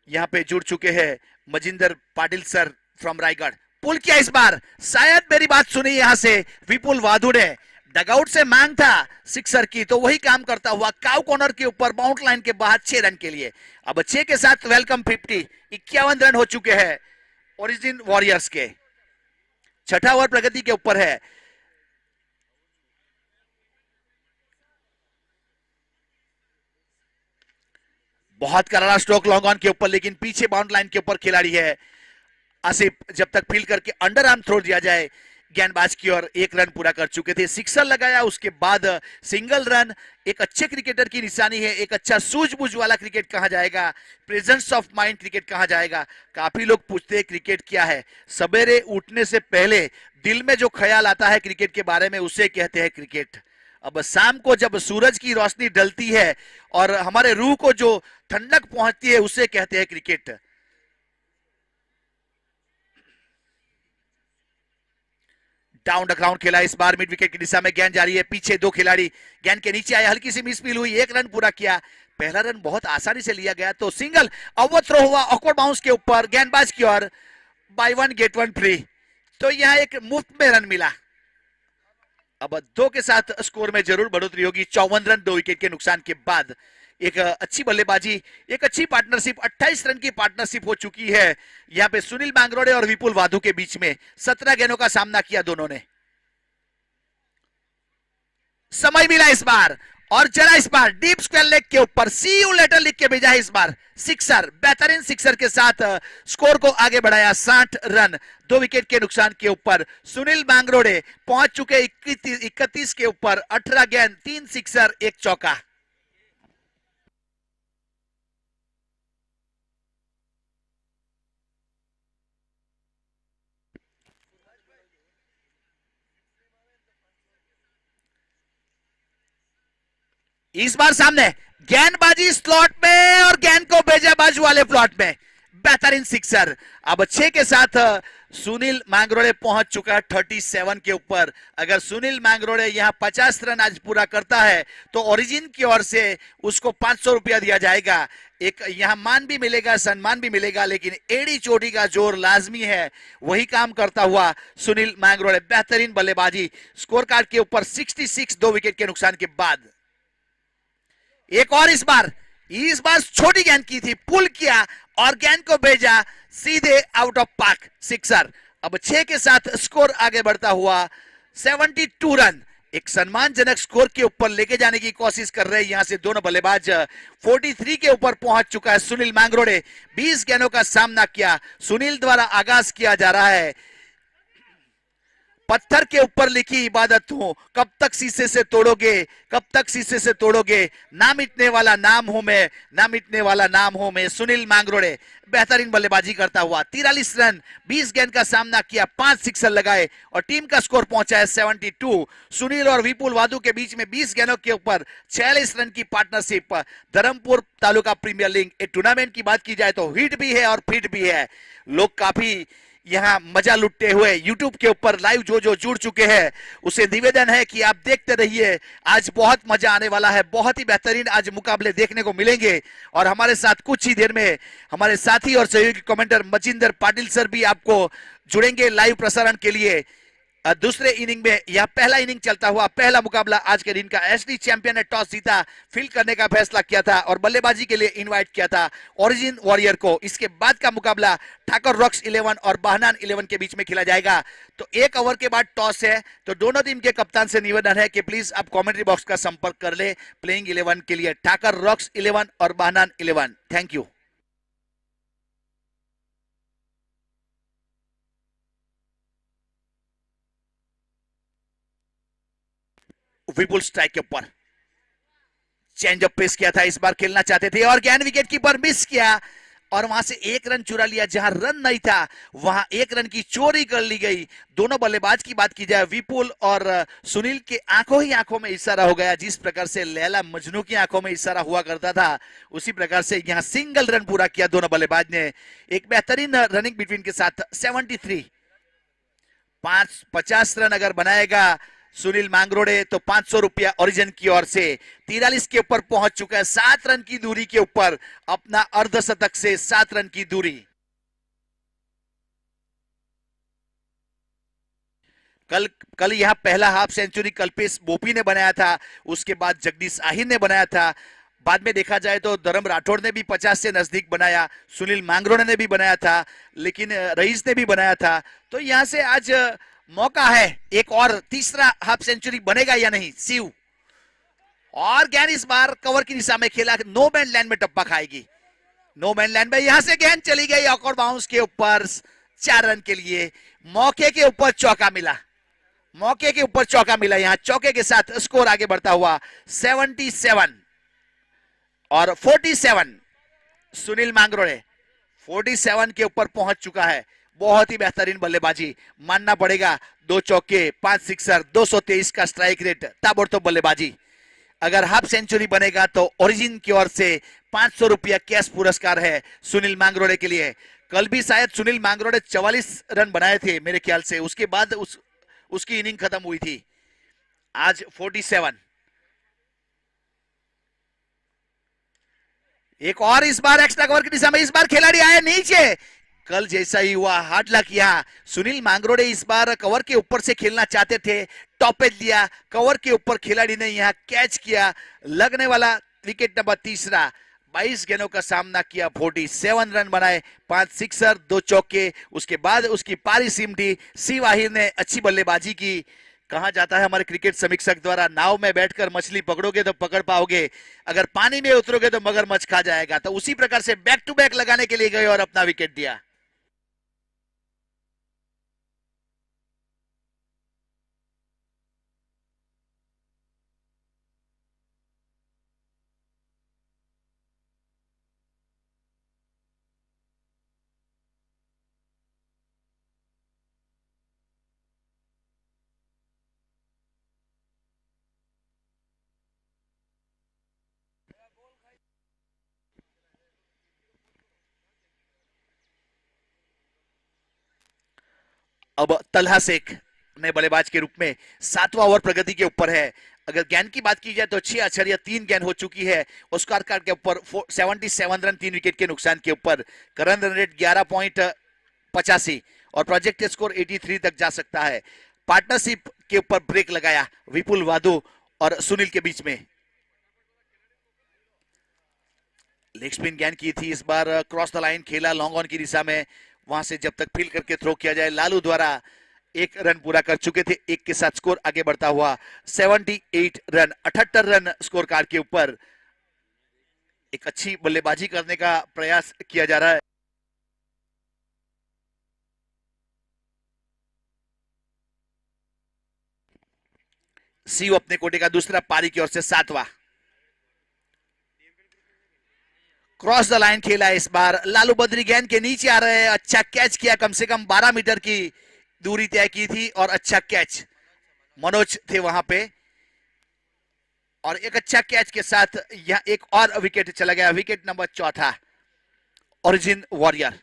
यहाँ पे जुड़ चुके हैं। Majinder Patil sir from Raigad. Pull किया इस बार, शायद मेरी बात सुनी यहाँ से विपुल वाधु ने। डगआउट से मांग था सिक्सर की, तो वही काम करता हुआ काउ कॉर्नर के ऊपर बाउंड्री लाइन के बाहर 6 रन के लिए। अब 6 के साथ वेलकम 50, 51 रन हो चुके हैं ओरिजिन वॉरियर्स के। 6ठा ओवर प्रगति के ऊपर है। बहुत करारा स्ट्रोक लॉन्ग ऑन के ऊपर, लेकिन पीछे बाउंड्री लाइन के ऊपर खिलाड़ी है आसिफ। जब तक फील्ड करके अंडर आर्म थ्रो दिया जाए गेंदबाज की ओर, 1 रन पूरा कर चुके थे। सिक्सर लगाया, उसके बाद सिंगल रन। एक अच्छे क्रिकेटर की निशानी है। एक अच्छा सूझबूझ वाला क्रिकेट कहा जाएगा, प्रेजेंस ऑफ माइंड क्रिकेट कहा जाएगा। काफी लोग पूछते हैं क्रिकेट क्या है। सवेरे उठने से पहले दिल में जो ख्याल आता है क्रिकेट के बारे में, उसे कहते हैं क्रिकेट। अब शाम को जब सूरज की रोशनी ढलती है और हमारे रूह को जो ठंडक पहुंचती है, उसे कहते हैं क्रिकेट। डाउन द ग्राउंड खेला इस बार, मिड विकेट की दिशा में गेंद जा रही है। पीछे 2 खिलाड़ी गेंद के नीचे आए, हल्की सी मिसफील हुई, 1 रन पूरा किया। पहला रन बहुत आसानी से लिया गया, तो सिंगल अवॉइड थ्रो हुआ ऑकवर्ड बाउंस के ऊपर गेंदबाज की ओर। बाय 1 गेट 1 फ्री, तो यहां एक मुफ्त में रन मिला। अब 2 के साथ स्कोर में जरूर बढ़ोतरी होगी। 54 रन 2 विकेट के नुकसान के बाद। एक अच्छी बल्लेबाजी, एक अच्छी पार्टनरशिप, 28 रन की पार्टनरशिप हो चुकी है यहाँ पे सुनील मांगरोड़े और विपुल वाधू के बीच में। 17 गेंदों का सामना किया दोनों ने। समय मिला इस बार और जरा इस बार डीप स्क्वायर लेग के ऊपर सी यू लेटर लिख के भेजा है इस बार। सिक्सर, बेहतरीन सिक्सर के साथ स्कोर को आगे बढ़ाया। 60 रन 2 विकेट के नुकसान के ऊपर सुनील मांगरोड़े पहुंच चुके 31 के ऊपर। 18 गेंद, 3 सिक्सर, 1 चौका। इस बार सामने गेंदबाजी स्लॉट में और गेंद को भेजा बाजू वाले प्लॉट में। बेहतरीन सिक्सर। अब 6 के साथ सुनील मांगरोड़े पहुंच चुका है 37 के ऊपर। अगर सुनील मांगरोड़े यहां 50 रन आज पूरा करता है तो ओरिजिन की ओर से उसको 500 रुपया दिया जाएगा। एक यहां मान भी मिलेगा, सम्मान भी मिलेगा, लेकिन एड़ी चोटी का जोर लाजमी है। वही काम करता हुआ सुनील मांगरोड़े। बेहतरीन बल्लेबाजी। स्कोर कार्ड के ऊपर 66, 2 विकेट के नुकसान के बाद। एक और इस बार छोटी गेंद की थी, पुल किया और गेंद को भेजा सीधे आउट ऑफ पार्क, सिक्सर। अब 6 के साथ स्कोर आगे बढ़ता हुआ 72 रन। एक सम्मानजनक स्कोर के ऊपर लेके जाने की कोशिश कर रहे हैं यहां से दोनों बल्लेबाज। 43 के ऊपर पहुंच चुका है सुनील मांगरोड़े। 20 गेंदों का सामना किया। सुनील द्वारा आगाज किया जा रहा है। पत्थर के ऊपर लिखी इबादत हूं, कब तक शीशे से तोड़ोगे, कब तक शीशे से तोड़ोगे, ना मिटने वाला नाम हूं मैं, ना मिटने वाला नाम हूं मैं। सुनील मांगरोड़े बेहतरीन बल्लेबाजी करता हुआ 43 रन, 20 गेंद का सामना किया, 5 सिक्सर लगाए और टीम का स्कोर पहुंचा है 72। सुनील और विपुल वाधू के बीच में 20 गेंदों के ऊपर 46 रन की partnership. Dharampur taluka premier league tournament की बात की जाए तो हिट भी है और फिट भी है। लोग काफी यहां मजा लुटते हुए यूट्यूब के ऊपर लाइव जो जुड़ चुके हैं, उसे निवेदन है कि आप देखते रहिए। आज बहुत मजा आने वाला है। बहुत ही बेहतरीन आज मुकाबले देखने को मिलेंगे और हमारे साथ कुछ ही देर में हमारे साथी और सहयोगी कमेंटर मजिंदर पाटिल सर भी आपको जुड़ेंगे लाइव प्रसारण के लिए। दूसरे इनिंग में यह पहला इनिंग चलता हुआ पहला मुकाबला आज के दिन का। एसडी चैंपियन ने टॉस जीता, फील्ड करने का फैसला किया था और बल्लेबाजी के लिए इनवाइट किया था ओरिजिन वॉरियर को। इसके बाद का मुकाबला ठाकुर रॉक्स 11 और बहनान 11 के बीच में खेला जाएगा। तो 1 ओवर के बाद टॉस है, तो दोनों टीम के कप्तान से निवेदन है कि प्लीज आप कमेंट्री बॉक्स का संपर्क कर ले प्लेइंग 11 के लिए। ठाकुर रॉक्स 11 और बहनान 11। Thank you. विपुल स्ट्राइक के ऊपर चेंज अप पेश किया था, इस बार खेलना चाहते थे और गेंद विकेट कीपर मिस किया और वहां से 1 रन चुरा लिया। जहां रन नहीं था वहां 1 रन की चोरी कर ली गई। दोनों बल्लेबाज की बात की जाए, विपुल और सुनील के आंखों ही आंखों में इशारा हो गया। जिस प्रकार से लैला मजनू की आंखों में इशारा हुआ करता था, उसी प्रकार से यहां सिंगल रन पूरा किया दोनों बल्लेबाज ने। एक बेहतरीन रनिंग बिटवीन के साथ 73। 50 रन अगर बनाएगा सुनील मांगरोड़े तो 500 रुपया ओरिजिन की ओर से। 43 के ऊपर पहुंच चुका है। 7 रन की दूरी के ऊपर अपना अर्धशतक से 7 रन की दूरी। कल यहां पहला हाफ सेंचुरी कल्पेश बोपी ने बनाया था, उसके बाद जगदीश आहिर ने बनाया था। बाद में देखा जाए तो धर्म राठौड़ ने भी 50 से नजदीक बनाया, सुनील मांगरोड़े ने भी बनाया था, लेकिन रईस ने भी बनाया था। तो यहां से आज मौका है, एक और तीसरा हाफ सेंचुरी बनेगा या नहीं। शिव और गेंद इस बार कवर की दिशा में खेला, नो मैन लैंड में टप्पा खाएगी। नो मैन लैंड में यहां से गेंद चली गई ऑकवर्ड बाउंस के ऊपर 4 रन के लिए। मौके के ऊपर चौका मिला, मौके के ऊपर चौका मिला। यहां चौके के साथ स्कोर आगे बढ़ता हुआ 77 और 47। सुनील मांगरोड़े 47 के ऊपर पहुंच चुका है। बहुत ही बेहतरीन बल्लेबाजी मानना पड़ेगा। 2 चौके, 5 सिक्सर, 223 का स्ट्राइक रेट, ताबड़तोड़ बल्लेबाजी। अगर हाफ सेंचुरी बनेगा तो ओरिजिन की ओर से 500 रुपया कैश पुरस्कार है सुनील मांगरोड़े के लिए। कल भी शायद सुनील मांगरोड़े 44 रन बनाए थे मेरे ख्याल से, उसके बाद उसकी इनिंग खत्म हुई थी। आज 47। एक और इस बार एक्स्ट्रा कवर की दिशा में, इस बार खिलाड़ी आए नीचे। कल जैसा ही हुआ, हार्ड लक यहां सुनील मांगरोड़े इस बार कवर के ऊपर से खेलना चाहते थे, टॉप एज लिया, कवर के ऊपर खिलाड़ी ने यहां कैच किया। लगने वाला विकेट नंबर तीसरा, 22 गेंदों का सामना किया, 47 रन बनाए, 5 सिक्सर 2 चौके। उसके बाद उसकी पारी सिमटी, सी वाहिर ने अच्छी बल्लेबाजी की। कहा जाता है हमारे क्रिकेट समीक्षक द्वारा, नाव में बैठकर मछली पकड़ोगे तो पकड़ पाओगे, अगर पानी में उतरोगे तो मगरमच्छ खा जाएगा। तो उसी प्रकार से बैक टू बैक लगाने के लिए गए और अपना विकेट दिया। अब तलहा शेख ने बल्लेबाज के रूप में 7वां ओवर प्रगति के ऊपर है। अगर गेंद की बात की जाए तो 6.3 गेंद हो चुकी है। स्कोर कार्ड के ऊपर 77 रन 3 विकेट के नुकसान के ऊपर। करंट रन रेट 11.85 और प्रोजेक्टेड स्कोर 83 तक जा सकता है। पार्टनरशिप के ऊपर ब्रेक लगाया विपुल वादू और सुनील के बीच में। लेग स्पिन गेंद की थी, इस बार क्रॉस द लाइन खेला लॉन्ग ऑन की दिशा में, वहां से जब तक फील करके थ्रो किया जाए। लालू द्वारा 1 रन पूरा कर चुके थे, 1 के साथ स्कोर आगे बढ़ता हुआ 78 रन 78 रन स्कोर कार्ड के ऊपर। एक अच्छी बल्लेबाजी करने का प्रयास किया जा रहा है। सीयू अपने कोटे का दूसरा, पारी की ओर से 7वां। क्रॉस द लाइन खेला इस बार, लालू बद्री गेंद के नीचे आ रहे हैं, अच्छा कैच किया, कम से कम 12 मीटर की दूरी तय की थी और अच्छा कैच, मनोज थे वहां पे। और एक अच्छा कैच के साथ यह एक और विकेट चला गया, विकेट नंबर 4, ओरिजिन वॉरियर।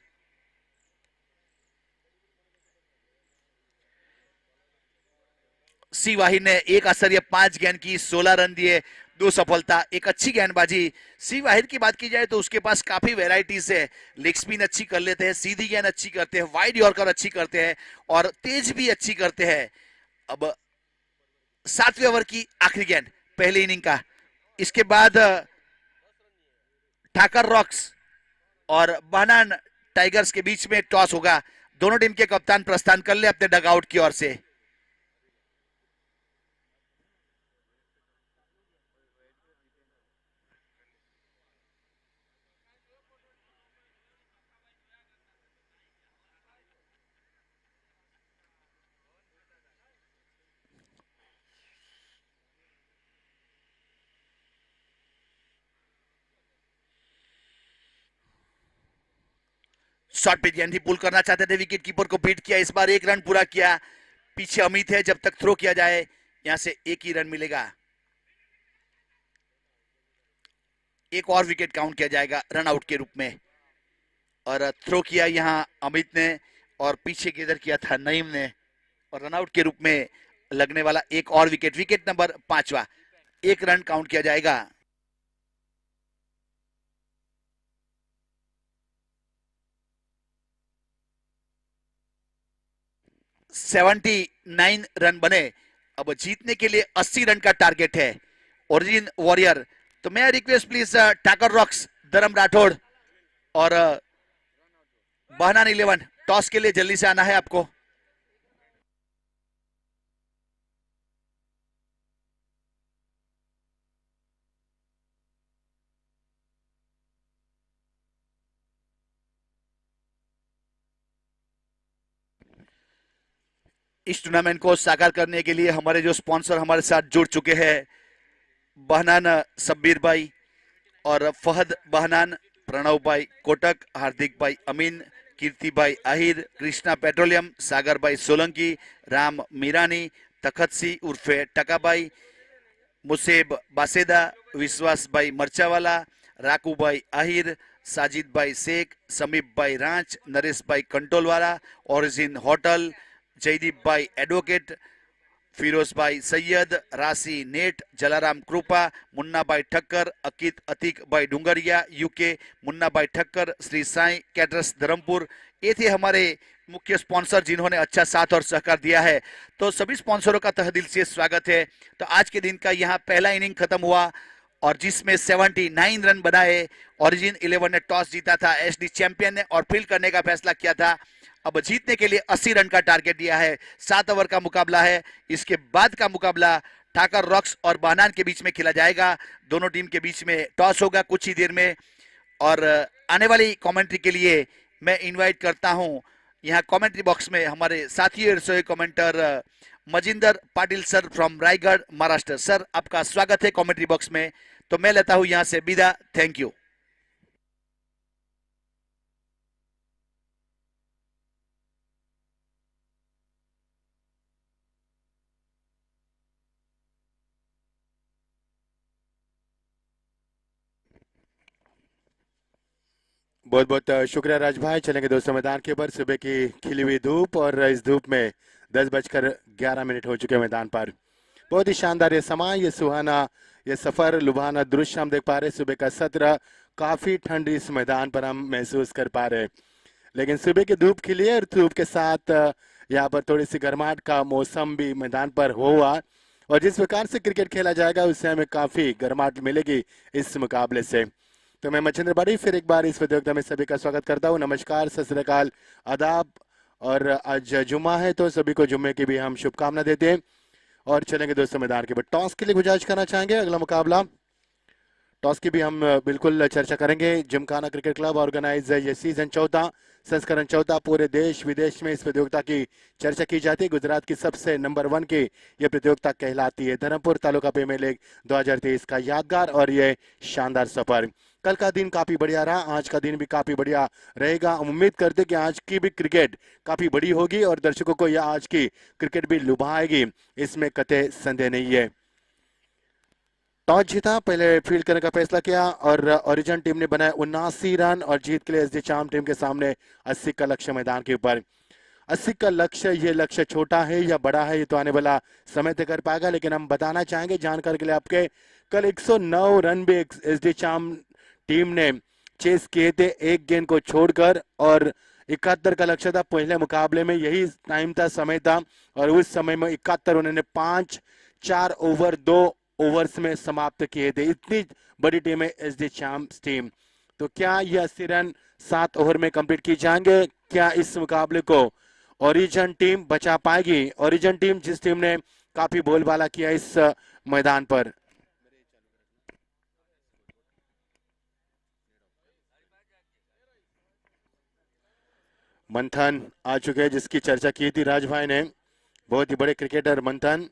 सी वाहिर ने 1 आश्चर्य 5 गेंद की 16 रन दिए, 2 सफलता, एक अच्छी गेंदबाजी। सी वाहिर की बात की जाए तो उसके पास काफी वेराइटीज है। लेग स्पिन अच्छी कर लेते हैं, सीधी गेंद अच्छी करते हैं, वाइड यॉर्कर अच्छी करते हैं और तेज भी अच्छी करते हैं। अब 7वें ओवर की आखिरी गेंद पहले इनिंग का, इसके बाद ठाकर रॉक्स और बनान टाइगर्स के बीच में टॉस होगा। दोनों टीम के कप्तान प्रस्थान कर ले अपने डगआउट की ओर से। शॉर्ट पिच गेंद ही पुल करना चाहते थे, विकेट कीपर को बीट किया, इस बार 1 रन पूरा किया। पीछे अमित है, जब तक थ्रो किया जाए यहां से 1 ही रन मिलेगा। एक और विकेट काउंट किया जाएगा रन आउट के रूप में। और थ्रो किया यहां अमित ने और पीछे किधर किया था नईम ने, और रन आउट के रूप में लगने वाला एक और विकेट, विकेट नंबर 5वां, 1 रन काउंट किया जाएगा। 79 रन बने। अब जीतने के लिए 80 रन का टारगेट है ओरिजिन वॉरियर। तो मैं रिक्वेस्ट प्लीज टाकर रॉक्स, धर्म राठौड़ और बहनान 11 टॉस के लिए जल्दी से आना है आपको। इस टूर्नामेंट को साकार करने के लिए हमारे जो स्पॉन्सर हमारे साथ जुड़ चुके हैं, बहनान सब्बीर भाई और फहद बहनान, प्रणव भाई कोटक, हार्दिक भाई अमीन, कीर्ति भाई आहिर, कृष्णा पेट्रोलियम, सागर भाई सोलंकी, राम मीरानी, तखत सिंह उर्फे टका भाई, मुसेब बासेदा, विश्वास भाई मरचावाला, राकू भाई आहिर, साजिद भाई शेख, समीप भाई रांच, नरेश भाई कंटोलवाला, ओरिजिन होटल, जयदीप भाई एडवोकेट, फिरोज भाई सैयद, राशि नेट, जलाराम कृपा, मुन्ना भाई ठक्कर, अकित अतीक भाई डूंगरिया यूके, मुन्ना भाई ठक्कर, श्री साई कैटरस धर्मपुर, ये थे हमारे मुख्य स्पॉन्सर जिन्होंने अच्छा साथ और सहकार दिया है। तो सभी स्पॉन्सरों का तहे दिल से स्वागत है। तो आज के दिन का यहाँ पहला इनिंग खत्म हुआ और जिसमें 79 रन बनाए। ओरिजिन 11 ने टॉस जीता था एसडी चैंपियन ने और फील्ड करने का फैसला किया था। अब जीतने के लिए 80 रन का टारगेट दिया है। 7 ओवर का मुकाबला है। इसके बाद का मुकाबला ठाकर रॉक्स और बानान के बीच में खेला जाएगा। दोनों टीम के बीच में टॉस होगा कुछ ही देर में। और आने वाली कमेंट्री के लिए मैं इनवाइट करता हूं यहाँ कमेंट्री बॉक्स में हमारे साथी रसोई commenter Majinder Patil sir from Raigarh Maharashtra. Sir आपका स्वागत है कमेंट्री बॉक्स में। तो मैं लेता हूं यहाँ से विदा। Thank you. बहुत बहुत शुक्रिया राज भाई। चलेंगे दोस्तों मैदान के ऊपर। सुबह की खिली हुई धूप और इस धूप में 10:11 हो चुके हैं मैदान पर। बहुत ही शानदार ये समा, ये सुहाना, ये सफर, लुभाना दृश्य हम देख पा रहे हैं। सुबह का सत्र, काफी ठंड इस मैदान पर हम महसूस कर पा रहे हैं। लेकिन सुबह की धूप खिली है और धूप के साथ यहाँ पर थोड़ी सी गर्माहट का मौसम भी मैदान पर हुआ। और जिस प्रकार से क्रिकेट खेला जाएगा उससे हमें काफी गर्माहट मिलेगी इस मुकाबले से। तो मैं मच्छिंद्र बड़ी फिर एक बार इस प्रतियोगिता में सभी का स्वागत करता हूँ। नमस्कार, सत श्री अकाल, आदाब। और आज जुम्मा है तो सभी को जुम्मे की भी हम शुभकामना देते हैं। और चलेंगे दोस्तों मैदान के ऊपर। टॉस के लिए गुजारिश करना चाहेंगे अगला मुकाबला। टॉस की भी हम बिल्कुल चर्चा करेंगे। जिमखाना क्रिकेट क्लब ऑर्गेनाइज ये सीजन 4 संस्करण 4 पूरे देश विदेश में इस प्रतियोगिता की चर्चा की जाती है। गुजरात की सबसे नंबर 1 की ये प्रतियोगिता कहलाती है। धर्मपुर तालुका प्रीमियर लीग 2023 का यादगार और ये शानदार सफर। कल का दिन काफी बढ़िया रहा, आज का दिन भी काफी बढ़िया रहेगा। हम उम्मीद करते कि आज की भी क्रिकेट काफी बड़ी होगी और दर्शकों को यह आज की क्रिकेट भी लुभाएगी, इसमें कतई संदेह नहीं है। टॉस जीता, पहले फील्ड करने का फैसला किया और ओरिजिन टीम ने बनाए 79 रन और जीत के लिए एसडी चाम टीम के सामने 80 का लक्ष्य मैदान के ऊपर। 80 का लक्ष्य, ये लक्ष्य छोटा है या बड़ा है ये तो आने वाला समय तय कर पाएगा। लेकिन हम बताना चाहेंगे जानकारी के लिए आपके, कल 109 रन भी एसडी चाम टीम ने चेस किए थे एक गेंद को छोड़कर और 71 का लक्ष्य था। पहले मुकाबले में यही टाइम था, समय था और उस समय में 71 उन्होंने 4 ओवर 2 ओवर्स में समाप्त किए थे। इतनी बड़ी टीम है एसडी चाम्स टीम। तो क्या ये 80 रन 7 ओवर में कंप्लीट की जाएंगे? क्या इस मुकाबले को ओरिजिन टीम बचा पाएगी? ओरिजिन टीम जिस टीम ने काफी बोलबाला किया इस मैदान पर। मंथन आ चुके हैं जिसकी चर्चा की थी राज भाई ने। बहुत ही बड़े क्रिकेटर मंथन,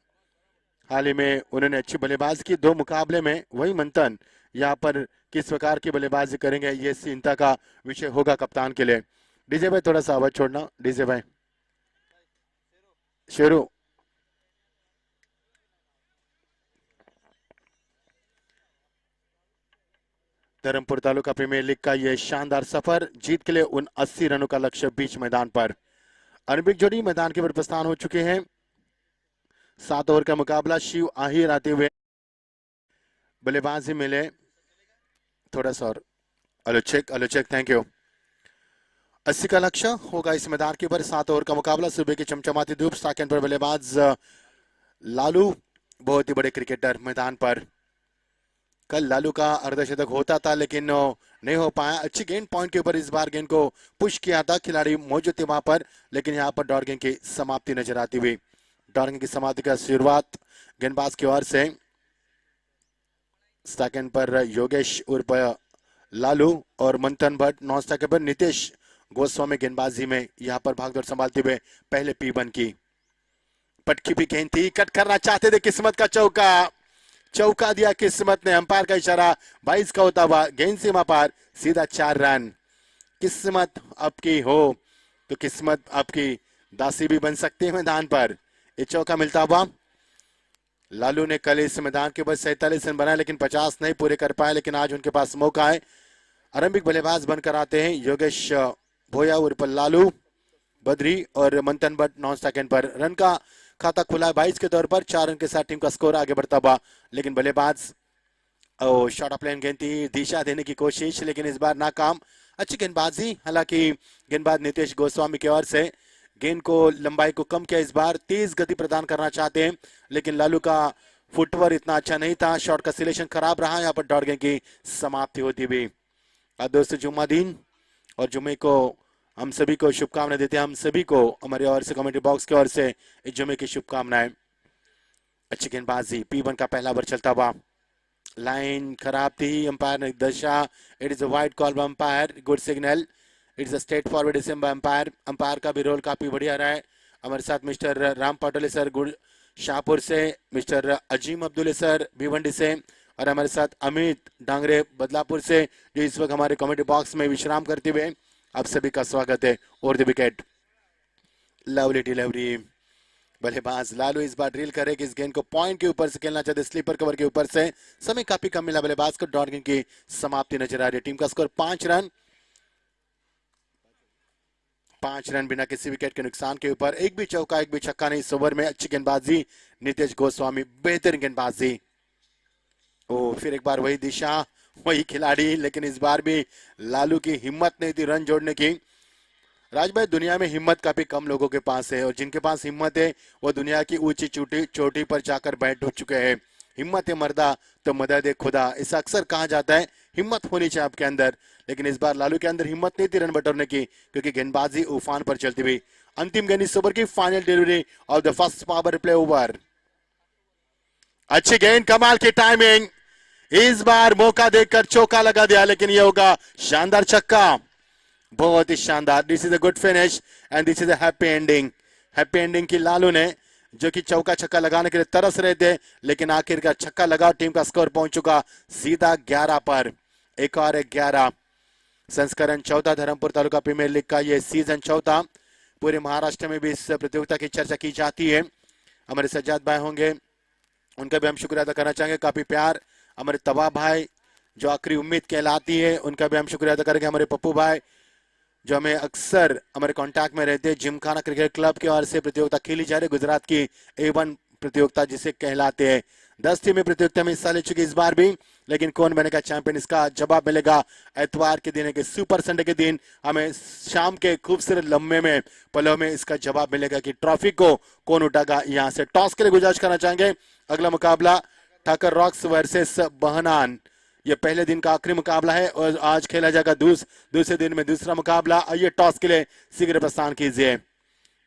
हाल ही में उन्होंने अच्छी बल्लेबाजी की 2 मुकाबले में। वही मंथन यहाँ पर किस प्रकार की बल्लेबाजी करेंगे ये चिंता का विषय होगा कप्तान के लिए। डीजे भाई थोड़ा सा आवाज छोड़ना। डीजे भाई शेरू। धर्मपुर तालुका प्रीमियर लीग का यह शानदार सफर, जीत के लिए उन 80 रनों का लक्ष्य बीच मैदान पर। अनबिक जोड़ी मैदान के ऊपर प्रस्थान हो चुके हैं। 7 ओवर का मुकाबला। शिव आहिर आते हुए बल्लेबाजी मिले थोड़ा सा और अलुचेक थैंक यू। 80 का लक्ष्य होगा इस मैदान के ऊपर। 7 ओवर का मुकाबला। सुबह की चमचमाती धूप, सेकंड पर बल्लेबाज लालू, बहुत ही बड़े क्रिकेटर मैदान पर। कल लालू का अर्धशतक होता था लेकिन नहीं हो पाया। अच्छी गेंद पॉइंट के ऊपर इस बार गेंद को पुश किया था, खिलाड़ी मौजूद थे वहां पर, लेकिन यहाँ पर डॉट गेंद की समाप्ति नजर आती हुई। डॉट गेंद की समाप्ति का शुरुआत गेंदबाज की ओर से। सेकंड पर योगेश उर्फ लालू और मंथन भट्ट। नॉन स्ट्राइकर पर नितेश गोस्वामी गेंदबाजी में यहाँ पर भागदौड़ संभालते हुए पहले P1 की पटकी भी गेंद थी, कट करना चाहते थे, किस्मत का चौका दिया किस्मत ने। अंपायर का इशारा 22 का होता हुआ गेंद सीमा पार, सीधा 4 रन। किस्मत आपकी हो तो किस्मत आपकी दासी भी बन सकती है मैदान पर। ये चौका मिलता हुआ लालू ने कल इस मैदान के ऊपर 47 रन बनाए लेकिन 50 नहीं पूरे कर पाए। लेकिन आज उनके पास मौका है। आरंभिक बल्लेबाज बनकर आते हैं योगेश भोया उर्फ लालू बद्री और मंथन भट्ट नॉन सेकंड पर। रन का खाता खुला है 22 के तौर पर। 4 रन के साथ टीम का स्कोर आगे बढ़ता हुआ, लेकिन बल्लेबाज शॉर्ट ऑफ लाइन गेंद थी, दिशा देने की कोशिश लेकिन इस बार नाकाम। अच्छी गेंदबाजी, हालांकि गेंदबाज नितेश गोस्वामी की ओर से गेंद को लंबाई को कम किया। इस बार तेज गति प्रदान करना चाहते हैं लेकिन लालू का फुटवर्क इतना अच्छा नहीं था, शॉट का सिलेक्शन खराब रहा, यहाँ पर डॉट गेंद की समाप्ति होती हुई। अब दोस्तों जुम्मा दिन और जुम्मे को हम सभी को शुभकामनाएं देते हैं, हम सभी को हमारे ओर से कमेंट्री बॉक्स की ओर से इस जुम्मे की शुभकामनाएं। अच्छी गेंदबाजी, P1 का पहला ओवर चलता हुआ, लाइन खराब थी, अंपायर ने दशा, it is a wide call bye umpire, good signal, it's a straight forward decision by umpire. Umpire का भी रोल काफी बढ़िया रहा है। हमारे साथ mister Ram Patole sir good Shahpur से, मिस्टर अजीम अब्दुल सर भिवंडी से, और हमारे साथ अमित डांगरे बदलापुर से, जो इस वक्त हमारे कमेंट्री बॉक्स में विश्राम करते हुए आप सभी का स्वागत है। और द विकेट, लवली डिलीवरी, बल्लेबाज लालू इस बार ड्रिल करे कि इस गेंद को पॉइंट के ऊपर से खेलना चाहते, स्लीपर कवर के ऊपर से, समय काफी कम मिला बल्लेबाज को, डॉट गेंद की समाप्ति नजर आ रही है। टीम का स्कोर 5 रन, 5 रन बिना किसी विकेट के नुकसान के ऊपर, एक भी चौका एक भी छक्का नहीं इस ओवर में। अच्छी गेंदबाजी नितेश गोस्वामी, बेहतरीन गेंदबाजी। ओ फिर एक बार वही दिशा, वही खिलाड़ी, लेकिन इस बार भी लालू की हिम्मत नहीं थी रन जोड़ने की। राजभाई, दुनिया में हिम्मत काफी कम लोगों के पास है, और जिनके पास हिम्मत है वो दुनिया की ऊंची चोटी पर जाकर बैठ चुके हैं। हिम्मत है मर्दा तो मदद है खुदा, ऐसा अक्सर कहा जाता है। हिम्मत होनी चाहिए आपके अंदर, लेकिन इस बार लालू के अंदर हिम्मत नहीं थी रन बटोरने की, क्योंकि गेंदबाजी उफान पर चलती हुई। अंतिम गेंद इस ओवर की, final delivery of the first power play over. अच्छी गेंद, कमाल की टाइमिंग, इस बार मौका देखकर चौका लगा दिया, लेकिन यह होगा शानदार छक्का, बहुत ही शानदार। This is a good finish and this is a happy ending. Happy ending की लालू ने, जो कि चौका छक्का लगाने के लिए तरस रहे थे, लेकिन आखिरकार छक्का लगा। टीम का स्कोर पहुंच चुका सीधा 11 पर, एक और 11। संस्करण 14 धर्मपुर तालुका प्रीमियर लीग का ये सीजन 4। पूरे महाराष्ट्र में भी इस प्रतियोगिता की चर्चा की जाती है। हमारे सज्जाद भाई होंगे, उनका भी हम शुक्रिया अदा करना चाहेंगे, काफी प्यार। हमारे तवा भाई जो आखिरी उम्मीद कहलाती है, उनका भी हम शुक्रिया अदा करेंगे। हमारे पप्पू भाई जो हमें अक्सर हमारे कांटेक्ट में रहते हैं, जिमखाना क्रिकेट क्लब की ओर से प्रतियोगिता खेली जा रही है, गुजरात की A1 प्रतियोगिता जिसे कहलाते हैं। 10 टीमें प्रतियोगिता में हिस्सा ले चुकी इस बार भी, लेकिन कौन बनेगा चैंपियन, इसका जवाब मिलेगा एतवार के दिन के सुपर संडे के दिन। हमें शाम के खूबसूरत लम्हे में पलों में इसका जवाब मिलेगा कि ट्रॉफी को कौन उठागा। यहाँ से टॉस के लिए गुजारिश करना चाहेंगे। अगला मुकाबला ठाकर रॉक्स वर्सेस बहनान, ये पहले दिन का आखिरी मुकाबला है और आज खेला जाएगा दूसरे दिन में दूसरा मुकाबला। आइए टॉस के लिए शीघ्र प्रस्थान कीजिए।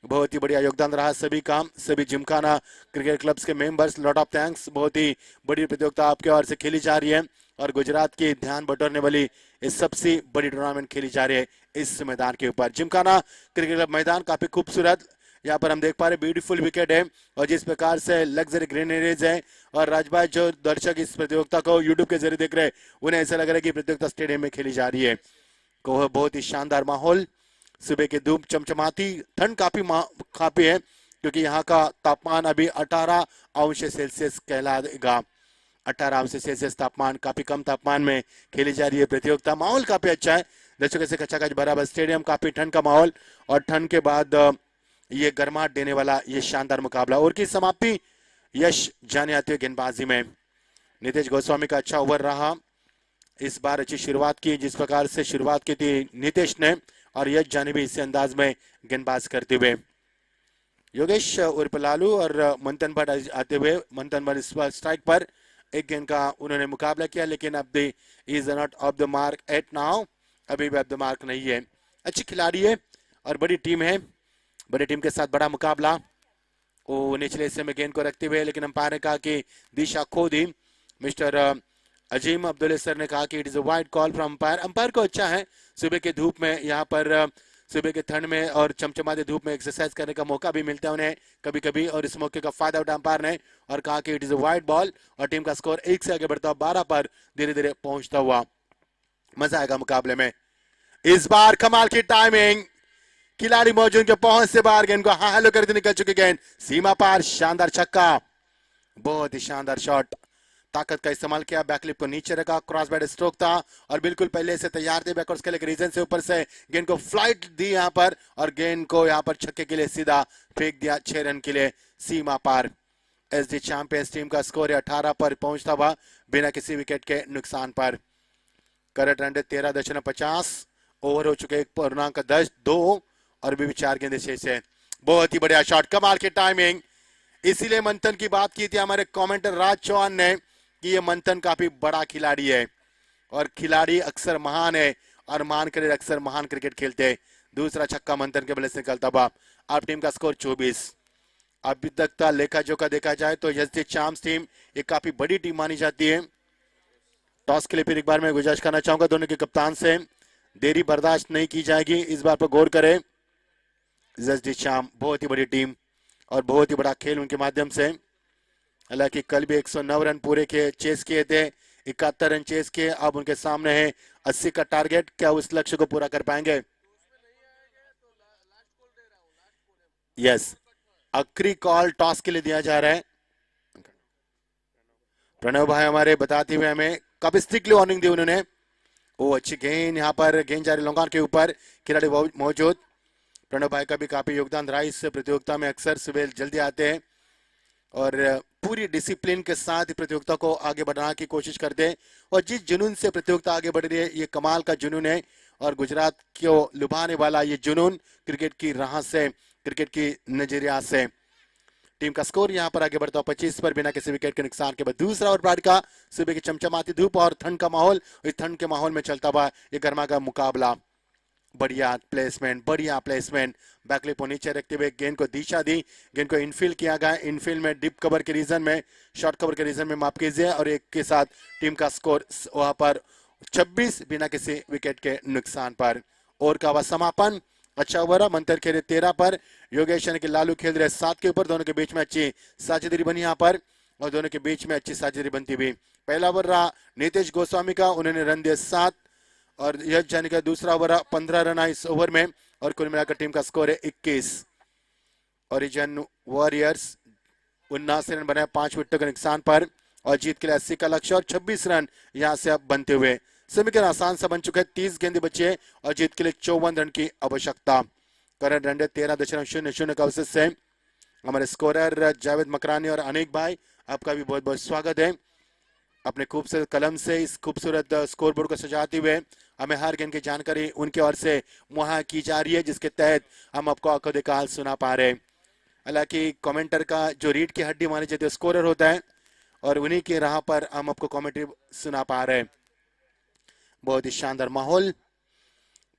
बहुत ही बढ़िया योगदान रहा सभी का, सभी जिमखाना क्रिकेट क्लब्स के मेंबर्स, लॉट ऑफ थैंक्स। बहुत ही बड़ी प्रतियोगिता आपके ओर से खेली जा रही है, और गुजरात की ध्यान बटोरने वाली इस सबसे बड़ी टूर्नामेंट खेली जा रही है इस मैदान के ऊपर। जिमखाना क्रिकेट क्लब मैदान काफी खूबसूरत, यहाँ पर हम देख पा रहे ब्यूटीफुल विकेट है, और जिस प्रकार से लग्जरी ग्रीनरीज है। और राजभाई, जो दर्शक इस प्रतियोगिता को यूट्यूब के जरिए देख रहे हैं, उन्हें ऐसा लग रहा है कि प्रतियोगिता स्टेडियम में खेली जा रही है। बहुत ही शानदार माहौल, सुबह की धूप चमचमाती, ठंड काफी है, क्योंकि यहाँ का तापमान अभी 18 अंश सेल्सियस कहलाएगा। 18 अंश सेल्सियस तापमान, काफी कम तापमान में खेली जा रही है प्रतियोगिता। माहौल काफी अच्छा है, दर्शकों से खचाखच बराबर स्टेडियम, काफी ठंड का माहौल, और ठंड के बाद ये गर्माहट देने वाला ये शानदार मुकाबला। और की समाप्ति यश जाने आते हुए गेंदबाजी में नितेश गोस्वामी का अच्छा ओवर रहा। इस बार अच्छी शुरुआत की, जिस प्रकार से शुरुआत की थी नितेश ने, और यश जाने भी इसी अंदाज में गेंदबाज करते हुए। योगेश उर्फ लालू और मंथन भट्ट आते हुए, मंथन भट्ट इस बार स्ट्राइक पर, एक गेंद का उन्होंने मुकाबला किया, लेकिन अब the is not off the mark at now, अभी भी ऑफ द मार्क नहीं है। अच्छी खिलाड़ी है और बड़ी टीम है, बड़ी टीम के साथ बड़ा मुकाबला। वो निचले हिस्से में गेंद को रखते हुए, लेकिन अंपायर ने कहा कि दिशा खो दी। मिस्टर अजीम अब्दुल सर ने कहा कि it is a wide call from umpire. Umpire को अच्छा है, सुबह की धूप में, यहाँ पर सुबह के ठंड में और चमचमाते धूप में एक्सरसाइज करने का मौका भी मिलता है उन्हें कभी कभी, और इस मौके का फायदा उठा अंपायर ने और कहा कि it is a wide ball. और टीम का स्कोर 1 से आगे बढ़ता हुआ 12 पर धीरे धीरे पहुंचता हुआ। मजा आएगा मुकाबले में। इस बार कमाल की टाइमिंग, खिलाड़ी मौजूद के पहुंच से बाहर गेंद को हेलो करते निकल चुके, गेंद सीमा पार, शानदार छक्का, बहुत ही शानदार शॉट। ताकत का इस्तेमाल किया, बैकलिप को नीचे रखा, क्रॉस बैट स्ट्रोक था और बिल्कुल पहले से तैयार थे बैकवर्ड्स के लिए, रीजन से ऊपर से गेंद को फ्लाइट दी यहाँ पर, और गेंद को यहाँ पर छक्के के लिए सीधा फेंक दिया 6 रन के लिए सीमा पार। एसडी चैंपियंस टीम का स्कोर 18 पर पहुंचता हुआ बिना किसी विकेट के नुकसान पर। करंट रन 13.50, ओवर हो चुके 1.10 2, और भी 4 गेंदें शेष है। बहुत ही बढ़िया शॉट, कमाल की टाइमिंग, इसीलिए मंथन की बात की थी हमारे कमेंटर राज चौहान ने कि ये मंथन काफी बड़ा खिलाड़ी है और खिलाड़ी अक्सर महान है और महान खिलाड़ी अक्सर महान क्रिकेट खेलते हैं। दूसरा छक्का मंथन के बल्ले से निकलता हुआ। अब टीम का स्कोर 24। अभी तक का लेखा जोखा देखा जाए तो यजदी चाम्स टीम एक काफी बड़ी टीम मानी जाती है। टॉस के लिए फिर एक बार मैं गुजारिश करना चाहूंगा दोनों के कप्तान से, देरी बर्दाश्त नहीं की जाएगी, इस बार पर गौर करें। यजदी चाम बहुत ही बड़ी टीम और बहुत ही बड़ा खेल उनके माध्यम से। हालांकि कल भी 109 रन पूरे किए, चेस किए थे, 71 रन चेस किए। अब उनके सामने है 80 का टारगेट, क्या उस लक्ष्य को पूरा कर पाएंगे? यस, आखिरी कॉल टॉस के लिए दिया जा रहा है। प्रणव भाई हमारे बताते हुए हमें काफी स्ट्रिक्टली वार्निंग दी उन्होंने। वो अच्छी गेंद, यहाँ पर गेंद जा रही लॉन्ग के ऊपर, खिलाड़ी मौजूद। प्रणव भाई का भी काफी योगदान रहा इस प्रतियोगिता में, अक्सर सुबह जल्दी आते हैं और पूरी डिसिप्लिन के साथ प्रतियोगिता को आगे बढ़ाने की कोशिश करते हैं। और जिस जुनून से प्रतियोगिता आगे बढ़ रही है, ये कमाल का जुनून है और गुजरात को लुभाने वाला ये जुनून क्रिकेट की राह से, क्रिकेट की नजरिया से। टीम का स्कोर यहां पर आगे बढ़ता हुआ 25 पर बिना किसी विकेट के नुकसान के बाद। दूसरा ओवर प्राड का, सुबह की चमचमाती धूप और ठंड का माहौल, इस ठंड के माहौल में चलता हुआ ये गर्मा का मुकाबला। बढ़िया प्लेसमेंट, बैकलिप को नीचे रखते हुए गेंद को दिशा दी, गेंद को इनफील्ड किया गया, इनफील्ड में डीप कवर के रीजन में, शॉर्ट कवर के रीजन में माफ कीजिए, और एक के साथ टीम का स्कोर वहां पर 26 बिना किसी विकेट के नुकसान पर। ओवर का समापन। अच्छा ओवर, मंथन खेले 13 पर, योगेश यानी कि लालू खेल रहे 7 के ऊपर। दोनों के बीच में अच्छी साझेदारी बनी यहाँ पर और दोनों के बीच में अच्छी साझेदारी बनती हुई। पहला ओवर रहा नीतीश गोस्वामी का, उन्होंने रन दिए 7 और यश जानी का दूसरा ओवर 15 रन इस ओवर में और कुल मिलाकर टीम का स्कोर है 21। ओरिजिन वॉरियर्स 79 रन बनाए 5 विकेटों के नुकसान पर और जीत के लिए 80 का लक्ष्य और 26 रन यहां से अब बनते हुए। समीकरण आसान सा बन चुका है, 30 गेंदें बची है और जीत के लिए 54 रन की आवश्यकता। करंट रन 13.00 का अवसर से हमारे स्कोरर जावेद मकरानी और अनेक भाई, आपका भी बहुत बहुत स्वागत है। अपने खूबसूरत कलम से इस खूबसूरत स्कोरबोर्ड को सजाते हुए हमें हर गेंद की जानकारी उनके ओर से मुहैया की जा रही है, जिसके तहत हम आपको आंखों देखा हाल सुना पा रहे हैं। हालांकि कमेंटर का जो रीढ़ की हड्डी मानी जाती है स्कोरर होता है और उन्हीं की राह पर हम आपको कमेंट्री सुना पा रहे हैं। बहुत ही शानदार माहौल,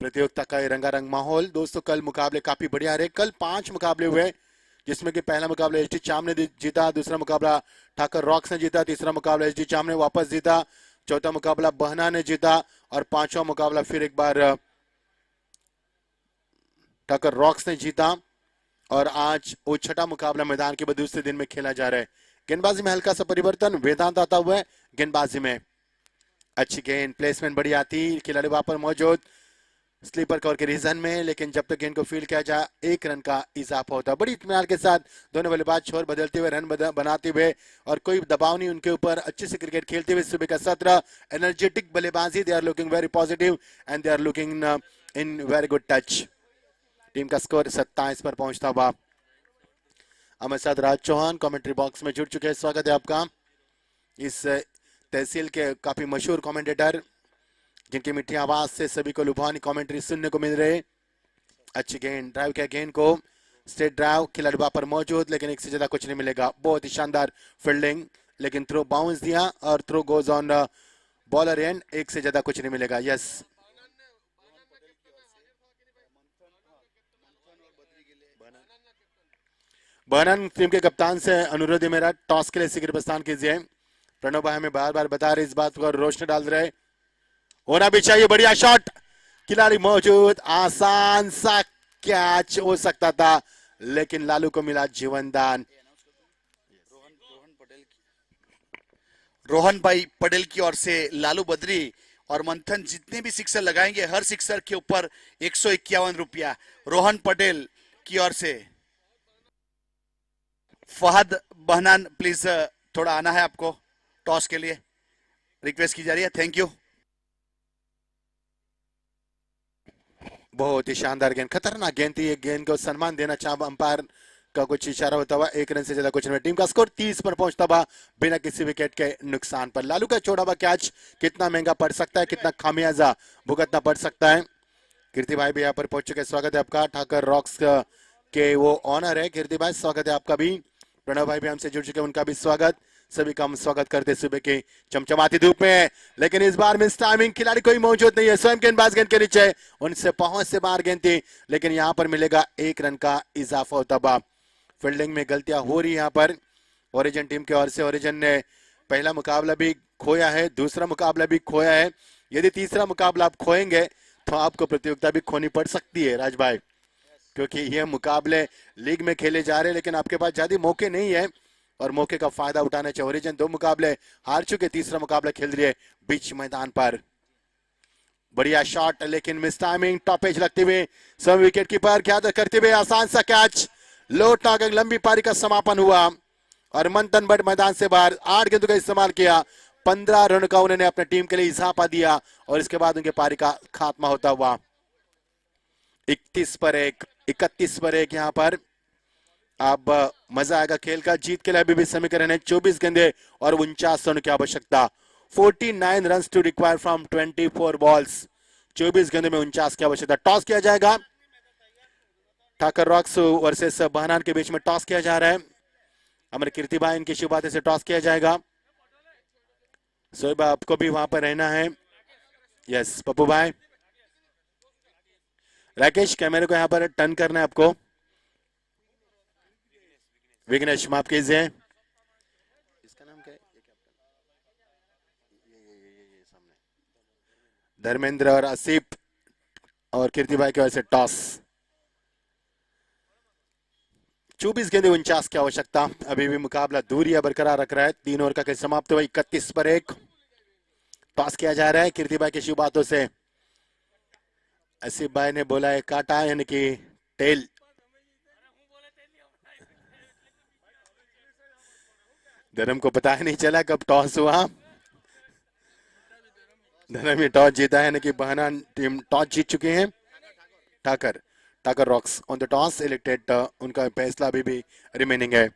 प्रतियोगिता का रंगारंग माहौल। दोस्तों कल मुकाबले काफी बढ़िया रहे। कल 5 मुकाबले हुए, जिसमें कि पहला मुकाबला एचडी चाम ने जीता, दूसरा मुकाबला ठाकर रॉक्स ने जीता, तीसरा मुकाबला एचडी चाम ने वापस जीता, चौथा मुकाबला बहना ने जीता और 5वां मुकाबला फिर एक बार ठाकर रॉक्स ने जीता। और आज वो छठा मुकाबला मैदान के बाद दूसरे दिन में खेला जा रहा है। गेंदबाजी में हल्का सा परिवर्तन, वेदांत आता हुआ है गेंदबाजी में। अच्छी गेंद, प्लेसमेंट बढ़िया थी, खिलाड़ी वहां पर मौजूद स्लीपर कवर के रीजन में, लेकिन जब तक गेंद को फील्ड किया जाए 1 रन का इजाफा होता है। बड़ी इत्मीनान के साथ दोनों बल्लेबाज छोर बदलते हुए, रन बनाते हुए और कोई दबाव नहीं उनके ऊपर, अच्छे से क्रिकेट खेलते हुए। सुबह का 17 एनर्जेटिक बल्लेबाजी, they are looking very positive and they are looking in very good touch. Team का स्कोर 27 पर पहुंचता हुआ। हमारे साथ राज चौहान कमेंट्री बॉक्स में जुड़ चुके हैं, स्वागत है आपका। इस तहसील के काफी मशहूर कमेंटेटर, जिनकी मीठी आवाज से सभी को लुभावनी कमेंट्री सुनने को मिल रहे। अच्छी गेंद, ड्राइव किया गेंद को, स्ट्रेट ड्राइव, खिलाड़ी वहां पर मौजूद, लेकिन एक से ज्यादा कुछ नहीं मिलेगा। बहुत ही शानदार फील्डिंग, लेकिन थ्रो बाउंस दिया और throw goes on bowler end, एक से ज्यादा कुछ नहीं मिलेगा। यस, बहनन टीम के कप्तान से अनुरोध है मेरा, टॉस के लिए शीघ्र प्रस्थान कीजिए। प्रणव भाई हमें बार बार बता रहे इस बात पर, रोशनी डाल रहे, होना भी चाहिए। बढ़िया शॉट, खिलाड़ी मौजूद, आसान सा कैच हो सकता था, लेकिन लालू को मिला जीवनदान। रोहन भाई पटेल की ओर से लालू बद्री और मंथन जितने भी सिक्सर लगाएंगे, हर सिक्सर के ऊपर 151 रुपया रोहन पटेल की ओर से। फहद बहनान प्लीज थोड़ा आना है आपको, टॉस के लिए रिक्वेस्ट की जा रही है, थैंक यू। बहुत ही शानदार गेंद, खतरनाक गेंद थी, एक गेंद को सम्मान देना चाह अंपायर का कुछ इशारा होता हुआ। 1 रन से ज्यादा कुछ नहीं। टीम का स्कोर 30 पर पहुंचता हुआ बिना किसी विकेट के नुकसान पर। लालू का छोड़ा हुआ कैच कितना महंगा पड़ सकता है, कितना खामियाजा भुगतना पड़ सकता है। कीर्ति भाई भी यहाँ पर पहुंच चुके, स्वागत है आपका। ठाकर रॉक्स के वो ऑनर है कीर्ति भाई, स्वागत है आपका भी। प्रणव भाई भी हमसे जुड़ चुके हैं, उनका भी स्वागत। सभी का हम स्वागत करते सुबह की चमचमाती धूप में। लेकिन इस बार मिस टाइमिंग, खिलाड़ी कोई मौजूद नहीं है, स्वयं गेंदबाज गेंद के नीचे, उनसे पहुंच से बाहर गेंद थी, लेकिन यहां पर मिलेगा 1 रन का इजाफा होता हुआ। फील्डिंग में गलतियां हो रही यहां पर ओरिजिन टीम की ओर से। ओरिजिन ने पहला मुकाबला भी खोया है, दूसरा मुकाबला भी खोया है। यदि तीसरा मुकाबला आप खोएंगे तो आपको प्रतियोगिता भी खोनी पड़ सकती है राज भाई, क्योंकि ये मुकाबले लीग में खेले जा रहे हैं, लेकिन आपके पास ज्यादा मौके नहीं है और मौके का फायदा उठाना चाहिए। ओरिजिन 2 मुकाबले हार चुके, तीसरा मुकाबला खेल रही है बीच मैदान पर। बढ़िया शॉट, लेकिन मिस टाइमिंग, टॉप एज लगते हुए सब विकेट कीपर क्या करते हुए आसान सा कैच, लोट नागंग, लंबी पारी का समापन हुआ और मंथन भट्ट मैदान से बाहर। 8 गेंदों का इस्तेमाल किया, 15 रन का उन्होंने अपने टीम के लिए इजाफा दिया और इसके बाद उनके पारी का खात्मा होता हुआ। 31 पर 1, 31 पर 1 यहाँ पर। अब मजा आएगा खेल का। जीत के लिए अभी भी समीकरण है 24 गेंदे और 49 रन की आवश्यकता। 49 run to require from 24 balls. 24 गेंदों में 49 की आवश्यकता। टॉस किया जाएगा, ठाकर रॉक्स वर्सेस बहनान के बीच में टॉस किया जा रहा है। हमारे कीर्ति भाई इनकी शुरुआत से टॉस किया जाएगा। सोएब आपको भी वहां पर रहना है। यस पप्पू भाई। राकेश कैमरे को यहाँ पर टर्न करना है आपको। विघ्नेश माफ कीजिए, इसका नाम क्या है? ये सामने धर्मेंद्र और आसिफ और कीर्ति भाई की वजह से टॉस। 24 गेंदे 49 की आवश्यकता। अभी भी मुकाबला दूरियां बरकरार रख रहा है। 3 ओवर का समाप्त हुआ। 31 पर 1 टॉस किया जा रहा है। कीर्ति भाई की शुभ बातों से आसिफ भाई ने बोला है काटा, यानी कि टेल। धर्म को पता ही नहीं चला कब टॉस हुआ। धर्म ये टॉस जीता है, यानी कि बहना टीम टॉस जीत चुकी है। Thakar rocks on the toss elected, उनका फैसला अभी भी रिमेनिंग है।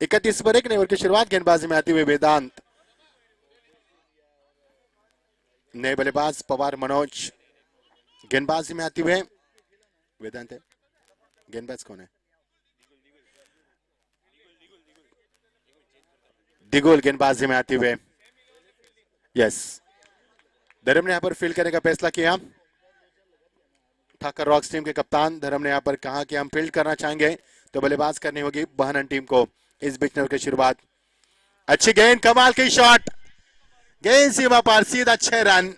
31 पर 1 नए ओवर की शुरुआत गेंदबाजी में आते हुए वेदांत। नए बल्लेबाज पवार मनोज गेंदबाजी में आते हुए। वेदांत है गेंदबाज, कौन है? दिगोल गेंदबाजी में आते हुए। यस, धर्म ने यहां पर फील्ड करने का फैसला किया। ठाकर रॉक्स टीम के कप्तान धर्म ने यहां पर कहा कि हम फील्ड करना चाहेंगे तो बल्लेबाज करनी होगी बहनन टीम को। इस बीच की शुरुआत, अच्छी गेंद, कमाल की शॉट, गेंद सीमा पर सीधा 6 रन।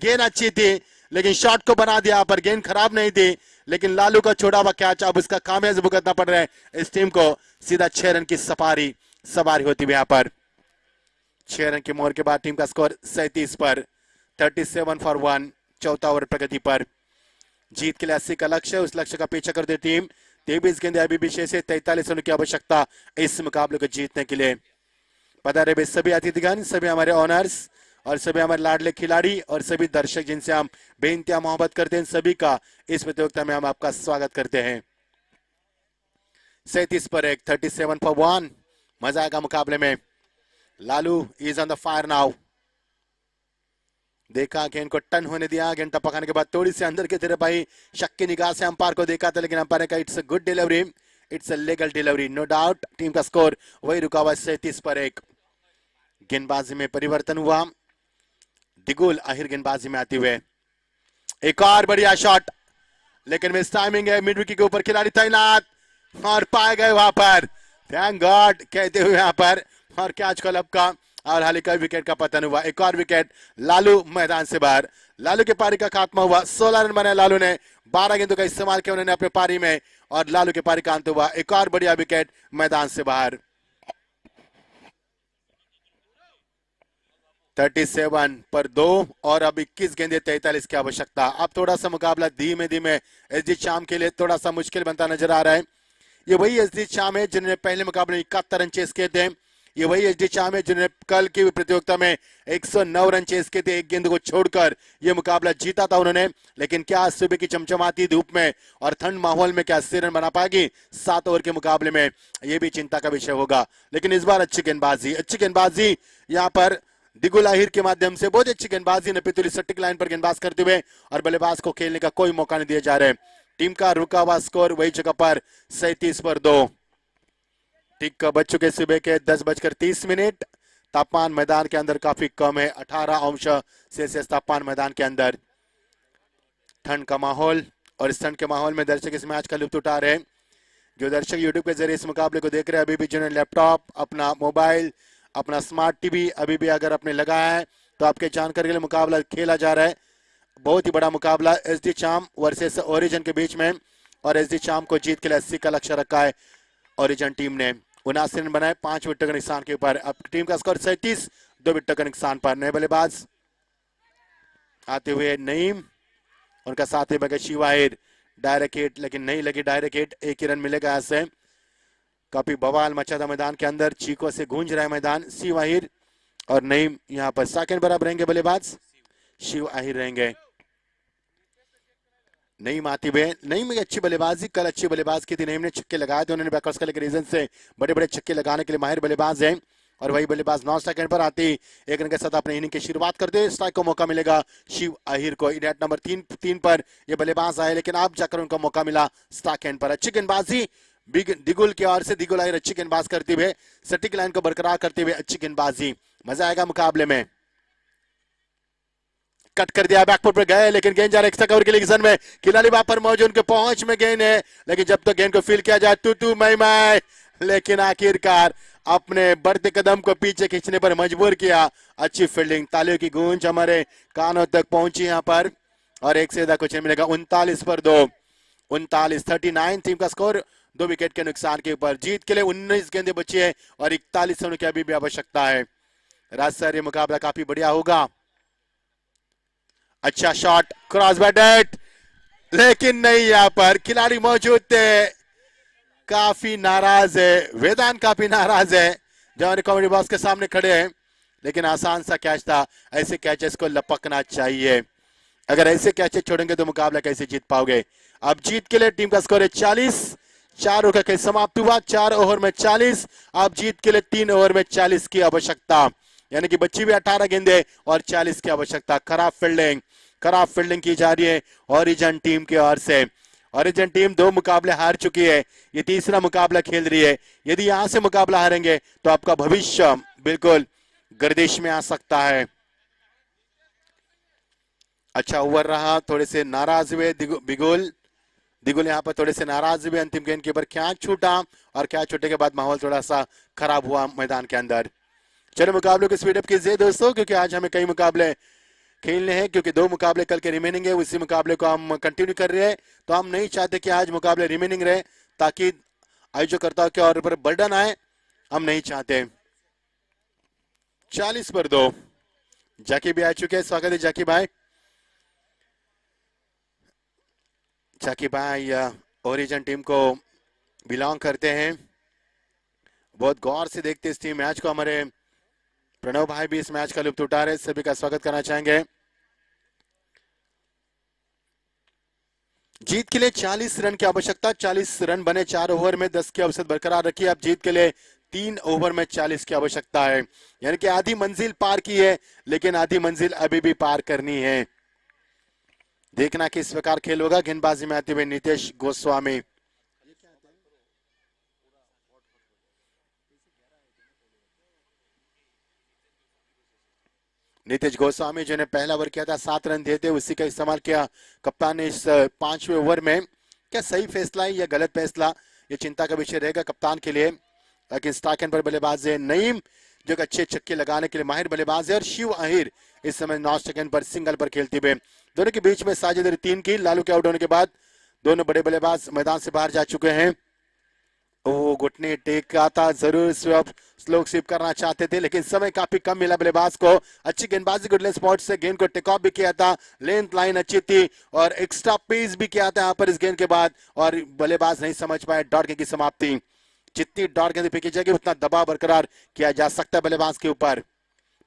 गेंद अच्छी थी लेकिन शॉट को बना दिया, पर गेंद खराब नहीं थी, लेकिन लालू का छोड़ा हुआ कैच अब उसका खामियाजा भुगतना पड़ रहा है इस टीम को। सीधा 6 रन की सवारी होती हुई यहाँ पर। 6 रन की मोहर के बाद टीम का स्कोर 37 पर 37 फॉर 1। चौथा ओवर प्रगति पर। जीत के लिए 80 का लक्ष्य, उस लक्ष्य का पीछा करती टीम। 23 गेंदे अभी भी शेष है, 43 रन की आवश्यकता इस मुकाबले को जीतने के लिए। पता रहे सभी अतिथिगण, सभी हमारे ऑनर्स और सभी हमारे लाडले खिलाड़ी और सभी दर्शक जिनसे हम बेइंतहा मोहब्बत करते हैं, सभी का इस प्रतियोगिता में हम आपका स्वागत करते हैं। 37 पर 1, 37 फॉर 1। मजा आएगा मुकाबले में। Lalu is on the fire now. देखा गेंद को टर्न होने दिया, गेंद टपकाने के बाद थोड़ी सी अंदर की तरफ आई, शक की निगाह से अंपायर को देखा था, लेकिन अंपायर ने कहा it's a good delivery, it's a legal delivery, no doubt. Team का स्कोर वही रुका हुआ 37 पर 1। गेंदबाजी में परिवर्तन हुआ। दिगुल आखिर गेंदबाजी में आते हुए। एक और बढ़िया शॉट, लेकिन मिस टाइमिंग है। मिड विकेट के ऊपर खिलाड़ी तैनात और पाए गए वहां पर, थैंक गॉड कहते हुए यहाँ पर, और कैच क्लब का और हाल ही का विकेट का पतन हुआ। एक और विकेट, लालू मैदान से बाहर। लालू की पारी का खात्मा हुआ। 16 रन बनाए लालू ने, 12 गेंदों का इस्तेमाल किया उन्होंने अपने पारी में, और लालू की पारी का अंत हुआ। एक और बढ़िया विकेट, मैदान से बाहर। 37 पर 2 और अब 21 गेंदे 43 की आवश्यकता। अब थोड़ा सा मुकाबला धीमे धीमे एसडी शाम के लिए थोड़ा सा मुश्किल बनता नजर आ रहा है। ये वही एसडी शाम है जिन्होंने पहले मुकाबले में 71 रन चेस किए थे। ये वही एसडी शाम है जिन्होंने कल की प्रतियोगिता में 109 रन चेस किए थे। एक गेंद को छोड़कर ये मुकाबला जीता था उन्होंने, लेकिन क्या सुबह की चमचमाती धूप में और ठंड माहौल में क्या 80 रन बना पाएगी 7 ओवर के मुकाबले में, ये भी चिंता का विषय होगा। लेकिन इस बार अच्छी गेंदबाजी यहाँ पर दिगुल आहिर के माध्यम से, बहुत अच्छी गेंदबाजी ने पितुली सट्टिक लाइन पर गेंदबाज करते हुए, और बल्लेबाज को खेलने का कोई मौका नहीं दिया जा रहा है। टीम का रुका हुआ स्कोर वही जगह पर 37 पर 2। ठीक बज चुके सुबह के 10:30। तापमान मैदान के अंदर काफी कम है, 18 अंश सेल्सियस तापमान मैदान के अंदर। ठंड का माहौल, और इस ठंड के माहौल में दर्शक इस मैच का लुत्फ उठा रहे हैं। जो दर्शक यूट्यूब के जरिए इस मुकाबले को देख रहे हैं, अभी भी जिन्होंने लैपटॉप, अपना मोबाइल, अपना स्मार्ट टीवी अभी भी अगर आपने लगाया है तो आपके जानकारी के लिए मुकाबला खेला जा रहा है। बहुत ही बड़ा मुकाबला एसडी चाम वर्सेस ओरिजिन के बीच में, और एसडी चाम को जीत के लिए 80 का लक्ष्य रखा है। ओरिजिन टीम ने 79 रन बनाए 5 विकेटों के नुकसान के ऊपर। अब टीम का स्कोर 37, 2 विकेटों के नुकसान पर। नए बल्लेबाज आते हुए नईम, उनका साथी बगे शिवाहिर। डायरेक्ट हिट लेकिन नहीं लगी डायरेक्ट हिट, 1 ही रन मिलेगा ऐसे। काफी बवाल मचा था मैदान के अंदर, चीखों से गूंज रहा है मैदान। शिवाहिर और नईम यहाँ पर सेकंड बराबर रहेंगे बल्लेबाज, शिवाहिर रहेंगे। नईम आती हुए, नईम में अच्छी बल्लेबाजी, कल अच्छी बल्लेबाज की थी। नईम ने छक्के लगाए थे, उन्होंने बैकवर्ड्स के रीजन से बड़े बड़े छक्के लगाने के लिए माहिर बल्लेबाज हैं। और वही बल्लेबाज 9 सेकंड पर आती 1 रन के साथ अपने इनिंग की शुरुआत करते। स्ट्राइक को मौका मिलेगा शिव आहिर को। नेट नंबर 3 पर ये बल्लेबाज आए, लेकिन अब जाकर उनको मौका मिला स्ट्राइक एंड पर। अच्छी गेंदबाजी दिगुल की ओर से, दिगुल आहिर अच्छी गेंदबाज करते हुए, सटीक लाइन को बरकरार करते हुए अच्छी गेंदबाजी। मजा आएगा मुकाबले में। कट कर दिया, बैकफुट पर गए, लेकिन गेंद जा रहा एक्स्ट्रा कवर के लिए में। खिलाड़ी वहां पर मौजूद, उनके पहुंच में गेंद है, लेकिन जब तक गेंद को फील किया जाए तू मैं, लेकिन आखिरकार अपने बढ़ते कदम को पीछे खींचने पर मजबूर किया। अच्छी फील्डिंग, तालियों की गूंज हमारे कानों तक पहुंची यहाँ पर। और एक से ज्यादा कुछ नहीं मिलेगा। 39 पर 2, 39, 39 टीम का स्कोर, 2 विकेट के नुकसान के ऊपर। जीत के लिए 19 गेंदें बची है और 41 रनों की अभी भी आवश्यकता है। राज सर, ये मुकाबला काफी बढ़िया होगा। अच्छा शॉट, क्रॉस बैटेड, लेकिन नहीं, यहाँ पर खिलाड़ी मौजूद थे, काफी नाराज है वेदांत, काफी नाराज है जब कॉमेडी बॉक्स के सामने खड़े हैं। लेकिन आसान सा कैच था, ऐसे कैचेस को लपकना चाहिए। अगर ऐसे कैचेस छोड़ेंगे तो मुकाबला कैसे जीत पाओगे। अब जीत के लिए टीम का स्कोर है 40, 4 ओवर का समाप्त हुआ, 4 ओवर में 40। अब जीत के लिए 3 ओवर में 40 की आवश्यकता, यानी कि बच्ची भी 18 गेंदे और 40 की आवश्यकता। खराब फील्डिंग की जा रही है ओरिजिन टीम की ओर से। ओरिजिन टीम 2 मुकाबले हार चुकी है, ये तीसरा मुकाबला खेल रही है। यदि यहां से मुकाबला हारेंगे तो आपका भविष्य बिल्कुल गर्दिश में आ सकता है। अच्छा ओवर रहा, थोड़े से नाराज हुए दिगुल यहाँ पर थोड़े से नाराज हुए। अंतिम गेंद के ऊपर कैच छूटा, और कैच छूटने के बाद माहौल थोड़ा सा खराब हुआ मैदान के अंदर। चलो मुकाबलों की स्पीड अप कीजिए दोस्तों, क्योंकि आज हमें कई मुकाबले खेलने हैं, क्योंकि 2 मुकाबले कल के रिमेनिंग है, उसी मुकाबले को हम कंटिन्यू कर रहे हैं। तो हम नहीं चाहते कि आज मुकाबले रिमेनिंग रहे, ताकि आयोजकर्ताओं के और पर बर्डन आए, हम नहीं चाहते। 40 पर 2, जाकी भी आ चुके हैं, स्वागत है जाकी भाई। जाकी भाई ओरिजिन टीम को बिलोंग करते हैं, बहुत गौर से देखते इस टीम मैच को। हमारे प्रणव भाई भी इस मैच का लुत्फ उठा रहे, सभी का स्वागत करना चाहेंगे। जीत के लिए 40 रन की आवश्यकता, 40 रन बने 4 ओवर में, 10 की औसत बरकरार रखी। अब जीत के लिए 3 ओवर में 40 की आवश्यकता है, यानी कि आधी मंजिल पार की है, लेकिन आधी मंजिल अभी भी पार करनी है। देखना किस प्रकार खेल होगा। गेंदबाजी में आते हुए नितेश गोस्वामी। नितेश गोस्वामी जो ने पहला ओवर किया था, 7 रन दिए थे, उसी का इस्तेमाल किया कप्तान ने इस 5वें ओवर में। क्या सही फैसला है या गलत फैसला, ये चिंता का विषय रहेगा कप्तान के लिए। लेकिन स्ट्राइक एंड पर बल्लेबाज है नईम, जो अच्छे छक्के लगाने के लिए माहिर बल्लेबाज है, और शिव आहिर इस समय 9 सेकंड पर सिंगल पर खेलते हुए। दोनों के बीच में साझेदारी 3 की। लालू के आउट होने के बाद दोनों बड़े बल्लेबाज मैदान से बाहर जा चुके हैं। ओ घुटने टेक आता, जरूर स्लो स्वीप करना चाहते थे, लेकिन समय काफी कम मिला बल्लेबाज को। अच्छी गेंदबाजी गुडलैंड स्पॉट से गेंद को टेक ऑफ भी किया था, लेंथ लाइन अच्छी थी, और एक्स्ट्रा पेस भी किया था यहाँ पर इस गेंद के बाद, और बल्लेबाज नहीं समझ पाए डॉट गेंद की समाप्ति। जितनी डॉट गेंद फेंकी जाएगी उतना दबाव बरकरार किया जा सकता है बल्लेबाज के ऊपर।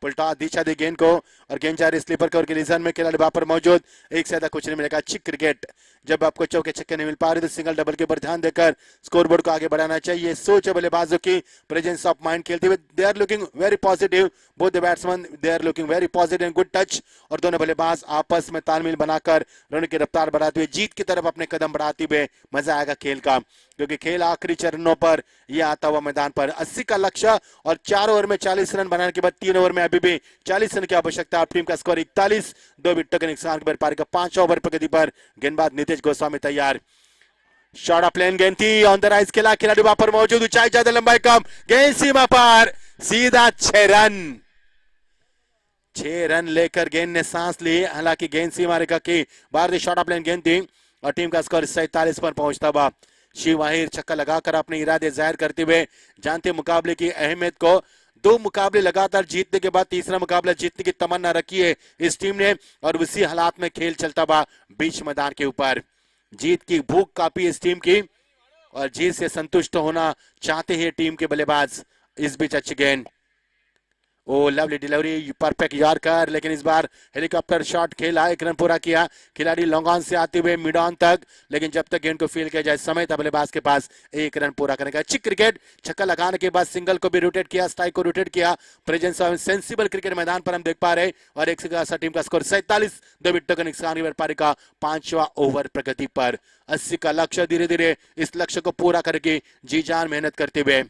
पुलटा दिशा दी गेंद को, और गेंद जा रही स्लीपर कवर के रीजन में, खिलाड़ी वहां पर मौजूद, एक से ज्यादा कुछ नहीं मिलेगा। अच्छी क्रिकेट, जब आपको चौके छक्के नहीं मिल पा रहे तो सिंगल डबल के ऊपर ध्यान देकर स्कोरबोर्ड को आगे बढ़ाना चाहिए। सोच है बल्लेबाजों की, प्रेजेंस ऑफ माइंड खेलते हुए, they are looking very positive, both the batsman they are looking very positive and good touch. और दोनों बल्लेबाज आपस में तालमेल बनाकर रन की रफ्तार बढ़ाते हुए जीत की तरफ अपने कदम बढ़ाते हुए, मजा आएगा खेल का। क्योंकि खेल आखिरी चरणों पर यह आता हुआ मैदान पर 80 का लक्ष्य और 4 ओवर में 40 रन बनाने के बाद 3 ओवर में अभी भी 40 रन की आवश्यकता। आप टीम का स्कोर 41, 2 विकेटों के नुकसान के बाद पारी का 5 ओवर प्रगति पर गेंदबाज नितेश गोस्वामी तैयार। शॉर्ट ऑफ लेन गेंद थी, ऑन द राइज खेला, खिलाड़ी वहां पर मौजूद, ऊंचाई ज्यादा लंबाई कम, गेंद सीमा पर, सीधा 6 रन। 6 रन लेकर गेंद ने सांस ली। हालांकि गेंद सीमा रेखा की भारतीय शॉर्ट ऑफ लेन गेंद थी और टीम का स्कोर 47 पर पहुंचता हुआ शिव आहिर छक्का लगाकर अपने इरादे जाहिर करते हुए जानते मुकाबले की अहमियत को। 2 मुकाबले लगातार जीतने के बाद तीसरा मुकाबला जीतने की तमन्ना रखी है इस टीम ने और उसी हालात में खेल चलता हुआ बीच मैदान के ऊपर। जीत की भूख काफी इस टीम की और जीत से संतुष्ट होना चाहते हैं टीम के बल्लेबाज। इस बीच अच्छी गेंद, oh lovely delivery, perfect yorker, लेकिन इस बार हेलीकॉप्टर शॉट खेला, 1 रन पूरा किया खिलाड़ी लॉन्ग ऑन से आते हुए मिड ऑन तक, लेकिन जब तक गेंद को फील किया जाए समय था बल्लेबाज के पास 1 रन पूरा करने का। अच्छी क्रिकेट, छक्का लगाने के बाद सिंगल को भी रोटेट किया, स्ट्राइक को रोटेट किया। प्रेजेंस ऑफ सेंसिबल क्रिकेट मैदान पर हम देख पा रहे और एक से टीम का स्कोर 47, 2 विकेटों का नुकसान की पारी का 5वां ओवर प्रगति पर। 80 का लक्ष्य, धीरे धीरे इस लक्ष्य को पूरा करके जी जान मेहनत करते हुए।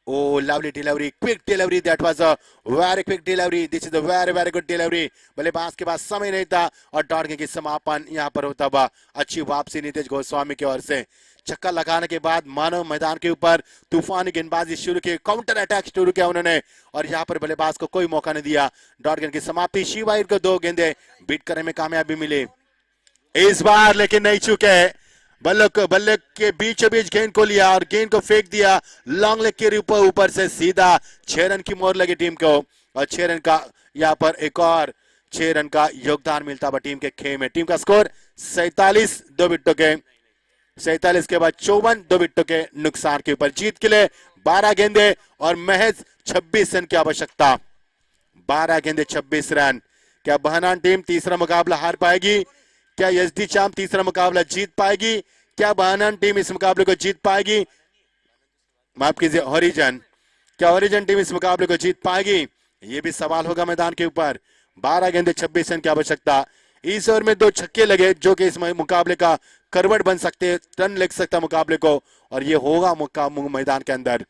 Oh, lovely delivery, quick delivery. That was a very quick delivery. This is a very very good delivery. बल्लेबाज के पास समय नहीं था और डॉट की समापन यहाँ पर होता हुआ अच्छी वापसी नितेश गोस्वामी की ओर से। छक्का लगाने के बाद मानव मैदान के ऊपर तूफानी गेंदबाजी शुरू की, काउंटर अटैक शुरू किया उन्होंने और यहाँ पर बल्लेबाज को कोई मौका नहीं दिया। डॉट गेंद की समाप्ति, शिवाइर को 2 गेंदे बीट करने में कामयाबी मिली इस बार, लेकिन नहीं चुके। बल्ले के बीचों बीच गेंद को लिया और गेंद को फेंक दिया लॉन्ग लेग के ऊपर से सीधा। 6 रन की मोहर लगी टीम को और 6 रन का यहाँ पर एक और 6 रन का योगदान मिलता है टीम के खेल में। टीम का स्कोर 47, 2 विकेटों के 47 के बाद 54, 2 विकेटों के नुकसान के ऊपर। जीत के लिए 12 गेंदे और महज 26 रन की आवश्यकता। 12 गेंदे 26 रन। क्या बहनान टीम तीसरा मुकाबला हार पाएगी? क्या एसडी चाम तीसरा मुकाबला जीत पाएगी? क्या बहनान टीम इस मुकाबले को जीत पाएगी? माफ कीजिए, हॉरिजन। क्या हॉरिजन टीम इस मुकाबले को जीत पाएगी? ये भी सवाल होगा मैदान के ऊपर। 12 गेंदे 26 रन की आवश्यकता। इस ओवर में 2 छक्के लगे जो कि इस मुकाबले का करवट बन सकते, टर्न लग सकता मुकाबले को और ये होगा मैदान के अंदर।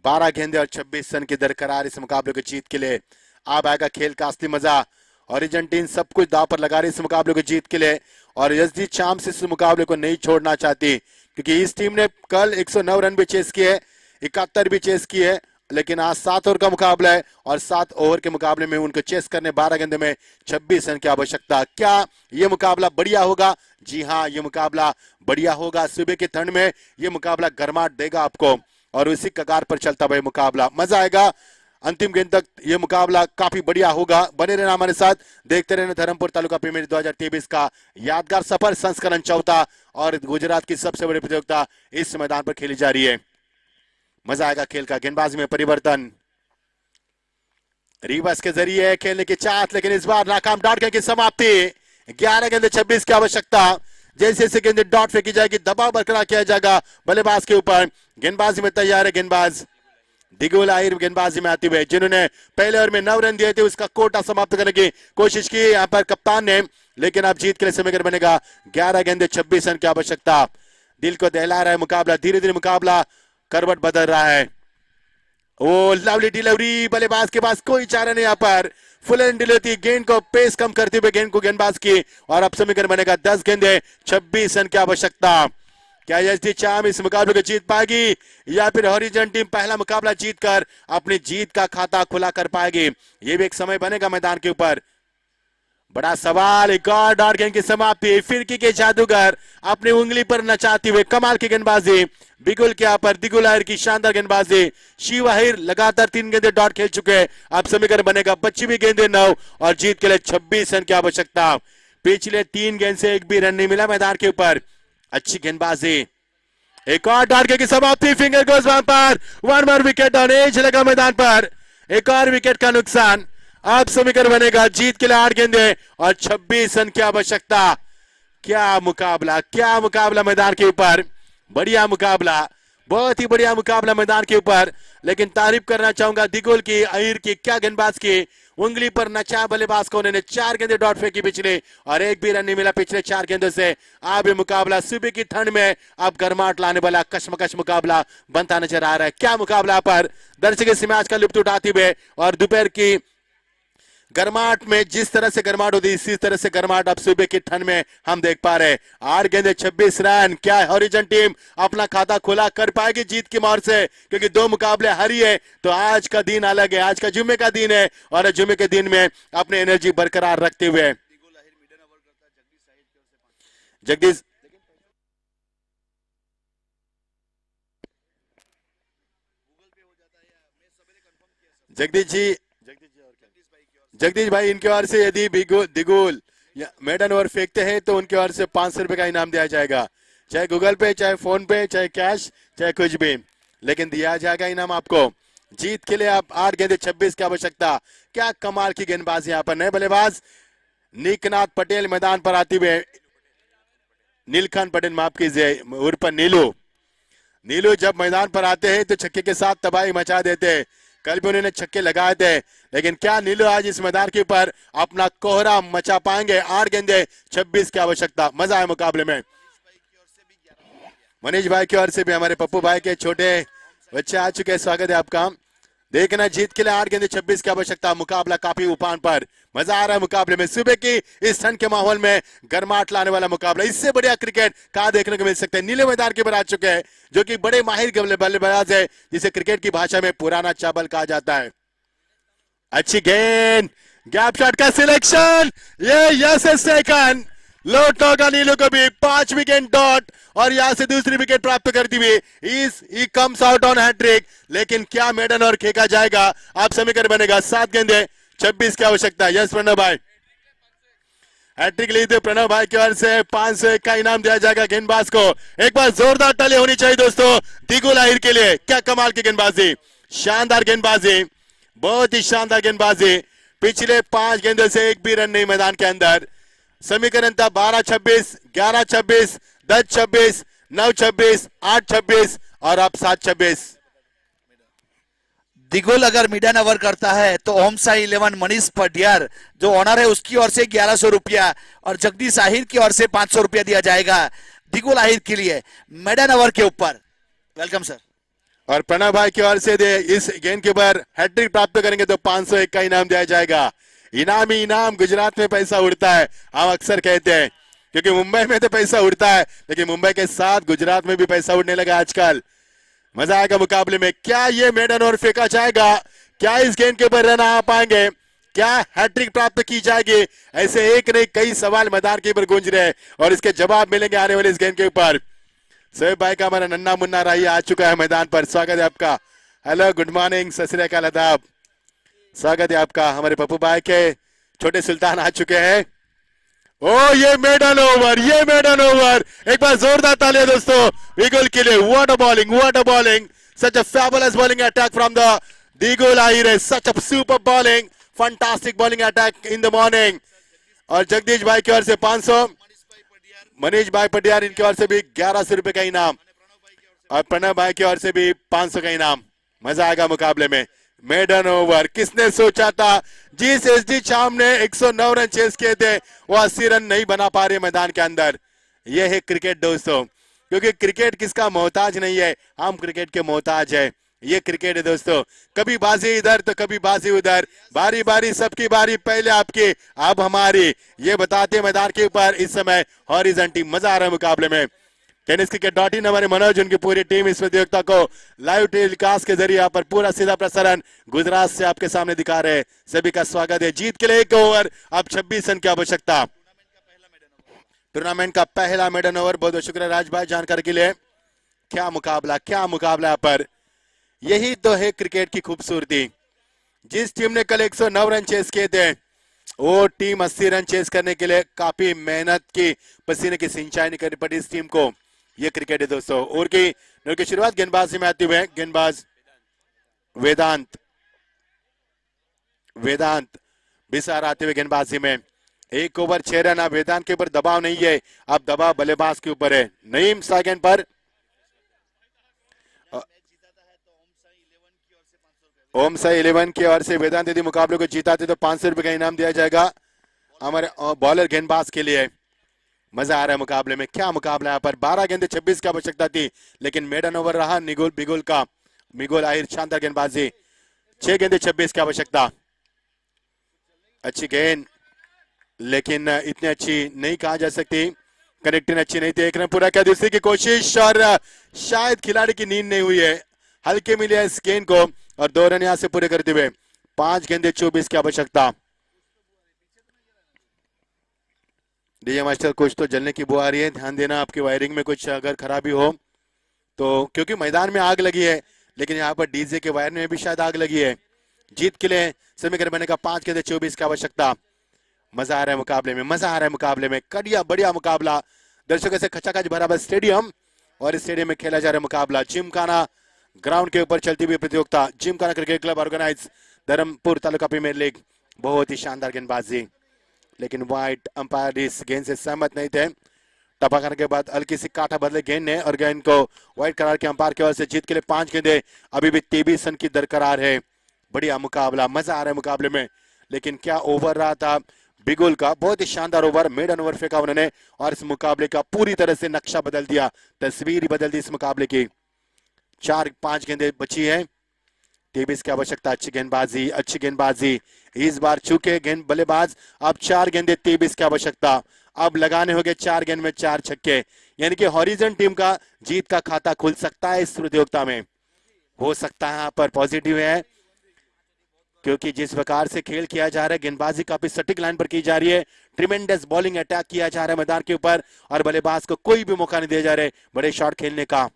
12 गेंदे और 26 रन की दरकरार इस मुकाबले को जीत के लिए। अब आएगा खेल का असली मजा। ओरिजिन टीम सब कुछ दांव पर लगा रही इस मुकाबले को जीत के लिए और एसडी चाम से इस मुकाबले को नहीं छोड़ना चाहती, क्योंकि इस टीम ने कल 109 रन भी चेस किए, 71 भी चेस किए, लेकिन आज 7 ओवर का मुकाबला है और 7 ओवर के मुकाबले में उनको चेस करने 12 गेंदों में 26 रन की आवश्यकता। क्या ये मुकाबला बढ़िया होगा? जी हाँ, ये मुकाबला बढ़िया होगा। सुबह के ठंड में ये मुकाबला गर्माहट देगा आपको और उसी कगार पर चलता हुआ मुकाबला, मजा आएगा। अंतिम गेंद तक ये मुकाबला काफी बढ़िया होगा। बने रहना हमारे साथ, देखते रहना धर्मपुर तालुका प्रीमियर 2023 का यादगार सफर संस्करण 4था और गुजरात की सबसे बड़ी प्रतियोगिता इस मैदान पर खेली जा रही है। मजा आएगा खेल का। गेंदबाजी में परिवर्तन, रिवर्स के जरिए खेलने की चाहत, लेकिन इस बार नाकाम। डॉट की समाप्ति, 11 गेंदे 26 की आवश्यकता। जैसे जैसे गेंद डॉट फेंकी जाएगी दबाव बरकरार किया जाएगा बल्लेबाज के ऊपर। गेंदबाजी में तैयार है गेंदबाज दिगुल आहिर गेंदबाजी में आते हुए, जिन्होंने पहले ओवर में 9 रन दिए थे, उसका कोटा समाप्त करने की कोशिश की यहाँ पर कप्तान ने, लेकिन अब जीत के लिए समीकरण बनेगा। 11 गेंदे 26 रन की आवश्यकता। दिल को दहला रहा है मुकाबला, धीरे धीरे मुकाबला करवट बदल रहा है। ओ लवली डिलीवरी, बल्लेबाज के पास कोई चारा नहीं यहाँ पर। फुल एंड डिलीवरी, गेंद को पेस कम करते हुए गेंद को गेंदबाज की और अब समीकरण बनेगा 10 गेंदे 26 रन की आवश्यकता। क्या एसडी चाम इस मुकाबले को जीत पाएगी या फिर हॉरिजन टीम पहला मुकाबला जीतकर अपनी जीत का खाता खुला कर पाएगी? ये भी एक समय बनेगा मैदान के ऊपर। बड़ा सवाल। एक और डॉट गेंद की समाप्ति, फिरकी के जादूगर अपनी उंगली पर नचाते हुए कमाल की गेंदबाजी। बिगुल के यहाँ पर दिगुल आहिर की शानदार गेंदबाजी। शिव आहिर लगातार 3 गेंदे डॉट खेल चुके हैं। अब समीकरण बनेगा 25 गेंदे 9 और जीत के लिए 26 रन की आवश्यकता। पिछले 3 गेंद से एक भी रन नहीं मिला मैदान के ऊपर। अच्छी गेंदबाजी, एक और डॉट की समाप्ति, फिंगर गोज वहां पर। 1 मोर विकेट ऑन एज लगा मैदान पर, एक और विकेट का नुकसान। अब समीकरण बनेगा जीत के लिए 8 गेंदे और 26 रन की आवश्यकता। क्या मुकाबला मैदान के ऊपर। बढ़िया मुकाबला, बहुत ही बढ़िया मुकाबला मैदान के ऊपर। लेकिन तारीफ करना चाहूंगा दिगुल की, आहिर की, क्या गेंदबाज की। उंगली पर नचा बल्लेबाज को, उन्होंने 4 गेंदें डॉट फेंकी पिछले और एक भी रन नहीं मिला पिछले 4 गेंदों से। अब ये मुकाबला सुबह की ठंड में अब गर्माहट लाने वाला कशमकश मुकाबला बनता नजर आ रहा है। क्या मुकाबला पर दर्शक इस मैच का लुत्फ उठाते हुए और दोपहर की गर्माहट में जिस तरह से गर्माहट होती है इसी तरह से गर्माहट अब सुबह की ठंड में हम देख पा रहे हैं। 8 गेंदे 26 रन। क्या हॉरिजन टीम अपना खाता खुला कर पाएगी जीत की मोहर से, क्योंकि 2 मुकाबले हारी है तो आज का दिन अलग है, आज का जुम्मे का दिन है और जुम्मे के दिन में अपनी एनर्जी बरकरार रखते हुए जगदीश जगदीश भाई इनके ओर से यदि दिगुल या मेडन ओवर फेंकते हैं तो उनके ओर से 500 रुपए का इनाम दिया जाएगा, चाहे गूगल पे, चाहे फोन पे, चाहे कैश, चाहे कुछ भी, लेकिन दिया जाएगा इनाम आपको। जीत के लिए आप 8 गेंदे 26 की आवश्यकता। क्या कमाल की गेंदबाजी यहाँ पर। नए बल्लेबाज निकनाथ पटेल मैदान पर आते हुए, नीलकांत पटेल माफ कीजिए उर्फ नीलू जब मैदान पर आते हैं तो छक्के के साथ तबाही मचा देते हैं। कल भी उन्होंने छक्के लगाए थे, लेकिन क्या नीलू आज इस मैदान के ऊपर अपना कोहरा मचा पाएंगे। 8 गेंदे 26 की आवश्यकता। मजा है मुकाबले में। मनीष भाई की ओर से भी हमारे पप्पू भाई के छोटे बच्चे आ चुके हैं, स्वागत है आपका। देखना जीत के लिए 8 गेंदे 26 की आवश्यकता। मुकाबला काफी उफान पर, मजा आ रहा है मुकाबले में। सुबह की इस ठंड के माहौल में गर्माहट लाने वाला मुकाबला। इससे बढ़िया क्रिकेट कहां देखने को मिल सकता है। नीले मैदान के ऊपर आ चुके हैं जो कि बड़े माहिर बल्लेबाज है, जिसे क्रिकेट की भाषा में पुराना चावल कहा जाता है। अच्छी गेंद, गैप शॉट का सिलेक्शन, ये यस सेकंड लौट होगा नीलू को भी। 5 विकेट डॉट और यहां से दूसरी विकेट प्राप्त करती हुई ही कम्स आउट ऑन हैट्रिक। लेकिन क्या मेडन और खेका जाएगा, आप समीकरण बनेगा। 7 गेंदे 26 की आवश्यकता। यस प्रणव भाई हैट्रिक लीजिए। प्रणव भाई की ओर से 501 का इनाम दिया जाएगा गेंदबाज को। एक बार जोरदार ताली होनी चाहिए दोस्तों दिगुल आहिर के लिए। क्या कमाल की गेंदबाजी, शानदार गेंदबाजी, बहुत ही शानदार गेंदबाजी। पिछले 5 गेंदों से एक भी रन नहीं मैदान के अंदर। समीकरण था 12-26, 11-26, 10-26, 9-26, 8-26 और अब 7-26। दिगुल अगर मिडन ओवर करता है तो ओम साई 11 मनीष पटियार जो ऑनर है उसकी ओर से 1100 रुपया और जगदीश आहिर की ओर से 500 रुपया दिया जाएगा दिगुल आहिर के लिए मिडन ओवर के ऊपर। Welcome sir. और प्रणव भाई की ओर से इस गेंद के ऊपर हैट्रिक प्राप्त करेंगे तो 501 का इनाम दिया जाएगा। इनाम ही इनाम। गुजरात में पैसा उड़ता है, हम अक्सर कहते हैं, क्योंकि मुंबई में तो पैसा उड़ता है लेकिन मुंबई के साथ गुजरात में भी पैसा उड़ने लगा आजकल। मजा आएगा मुकाबले में। क्या ये मेडन ओवर फेंका जाएगा, क्या इस गेंद के ऊपर रन आ पाएंगे, क्या हैट्रिक प्राप्त की जाएगी। ऐसे एक नहीं कई सवाल मैदान के ऊपर गूंज रहे हैं और इसके जवाब मिलेंगे आने वाले इस गेंद के ऊपर। सोहेब भाई का हमारा नन्ना मुन्ना राही आ चुका है मैदान पर, स्वागत है आपका। हेलो, गुड मॉर्निंग, सत श्री अकाल, आदाब, स्वागत है आपका। हमारे पप्पू भाई के छोटे सुल्तान आ चुके हैं। ओ ये मेडन ओवर, ये मेडन ओवर। एक बार जोरदार तालियां दोस्तों दिगुल के लिए। What a bowling, what a bowling, such a fabulous bowling attack from the Digul Ahir, such a super bowling, fantastic bowling attack in the morning. और जगदीश भाई की ओर से 500, मनीष भाई पटियार इनकी ओर से भी 1100 रुपए का इनाम और प्रणव भाई की ओर से भी 500 का इनाम। मजा आएगा मुकाबले में। मेडन ओवर, किसने सोचा था। जिस एसडी चाम ने 109 रन चेस किए थे वो 80 रन नहीं बना पा रहे मैदान के अंदर। यह है क्रिकेट दोस्तों, क्योंकि क्रिकेट किसका मोहताज नहीं है, हम क्रिकेट के मोहताज है। ये क्रिकेट है दोस्तों, कभी बाजी इधर तो कभी बाजी उधर, बारी बारी सबकी बारी, पहले आपकी अब हमारी, ये बताते मैदान के ऊपर इस समय हॉरिजन टीम। मजा आ रहा है मुकाबले में। टेनिस क्रिकेट.in हमारे मनोज उनकी पूरी टीम इस प्रतियोगिता को लाइव टेलीकास्ट के जरिए यहाँ पर पूरा सीधा प्रसारण गुजरात से आपके सामने दिखा रहे हैं। सभी का स्वागत है। जीत के लिए 1 ओवर, अब 26 रन की आवश्यकता। टूर्नामेंट का पहला मेडन ओवर। बहुत बहुत शुक्रिया राज भाई जानकारी के लिए। क्या मुकाबला, क्या मुकाबला यहाँ पर। यही तो है क्रिकेट की खूबसूरती। जिस टीम ने कल 109 रन चेस किए थे वो टीम 80 रन चेस करने के लिए काफी मेहनत की, पसीने की सिंचाई करनी पड़ी इस टीम को। ये क्रिकेट है दोस्तों। और की शुरुआत गेंदबाजी में आते हुए गेंदबाज वेदांत बिसार आते हुए गेंदबाजी में। 1 ओवर 6 रन। अब वेदांत के ऊपर दबाव नहीं है, अब दबाव बल्लेबाज के ऊपर है। नईम सेकंड पर ओम साई 11 की ओर से वेदांत यदि मुकाबले को जीताते तो 500 रुपए का इनाम दिया जाएगा हमारे बॉलर गेंदबाज के लिए। मजा आ रहा है मुकाबले में, क्या मुकाबला यहाँ पर। 12 गेंदे 26 की आवश्यकता थी, लेकिन मेडन ओवर रहा निगुल बिगुल का। मिगुल आहिर शानदार गेंदबाजी। 6 गेंदे 26 की आवश्यकता। अच्छी गेंद, लेकिन इतनी अच्छी नहीं कहा जा सकती। कनेक्टिंग अच्छी नहीं थी। एक रन पूरा किया, दूसरी की कोशिश, और शायद खिलाड़ी की नींद नहीं हुई है, हल्के मिले इस गेंद को, और 2 रन यहां से पूरे करते हुए 5 गेंदे 24 की आवश्यकता। डीजे मास्टर कुछ तो जलने की बुआ आ रही है, ध्यान देना आपकी वायरिंग में कुछ अगर खराबी हो तो, क्योंकि मैदान में आग लगी है, लेकिन यहाँ पर डीजे के वायर में भी शायद आग लगी है। जीत के लिए समीकरण बनेगा 5 गेंदे 24 की आवश्यकता। मजा आ रहा है मुकाबले में, मजा आ रहा है मुकाबले में, बढ़िया बढ़िया मुकाबला। दर्शकों से खचाखच भरा हुआ स्टेडियम, और इस स्टेडियम में खेला जा रहा है मुकाबला। जिमखाना ग्राउंड के ऊपर चलती हुई प्रतियोगिता। Gymkhana cricket club organise, Dharampur taluka premier league. बहुत ही शानदार गेंदबाजी, लेकिन व्हाइट अंपायर इस गेंद से सहमत नहीं थे। टपा करने के बाद हल्की सी काटा बदले गेंद ने, और गेंद को व्हाइट करार के अंपायर की ओर से जीत के लिए 5 गेंदे अभी भी 23 रन की दरकरार है। बढ़िया मुकाबला, मजा आ रहा है मुकाबले में। लेकिन क्या ओवर रहा था बिगुल का, बहुत ही शानदार ओवर, मेडन ओवर फेंका उन्होंने, और इस मुकाबले का पूरी तरह से नक्शा बदल दिया, तस्वीर ही बदल दी इस मुकाबले की। 4-5 गेंदें बची है, 23 की आवश्यकता। अच्छी गेंदबाजी, अच्छी गेंदबाजी। इस बार चूके गेंद बल्लेबाज। अब 4 गेंदे 23 की आवश्यकता। अब लगाने होंगे 4 गेंद में 4 छक्के, यानी कि हॉरिजन टीम का जीत का खाता खुल सकता है इस प्रतियोगिता में, हो सकता है। यहाँ पर पॉजिटिव है, क्योंकि जिस प्रकार से खेल किया जा रहा है, गेंदबाजी काफी सटीक लाइन पर की जा रही है, ट्रिमेंडस बॉलिंग अटैक किया जा रहा है मैदान के ऊपर, और बल्लेबाज को कोई भी मौका नहीं दिया जा रहा है बड़े शॉट खेलने का।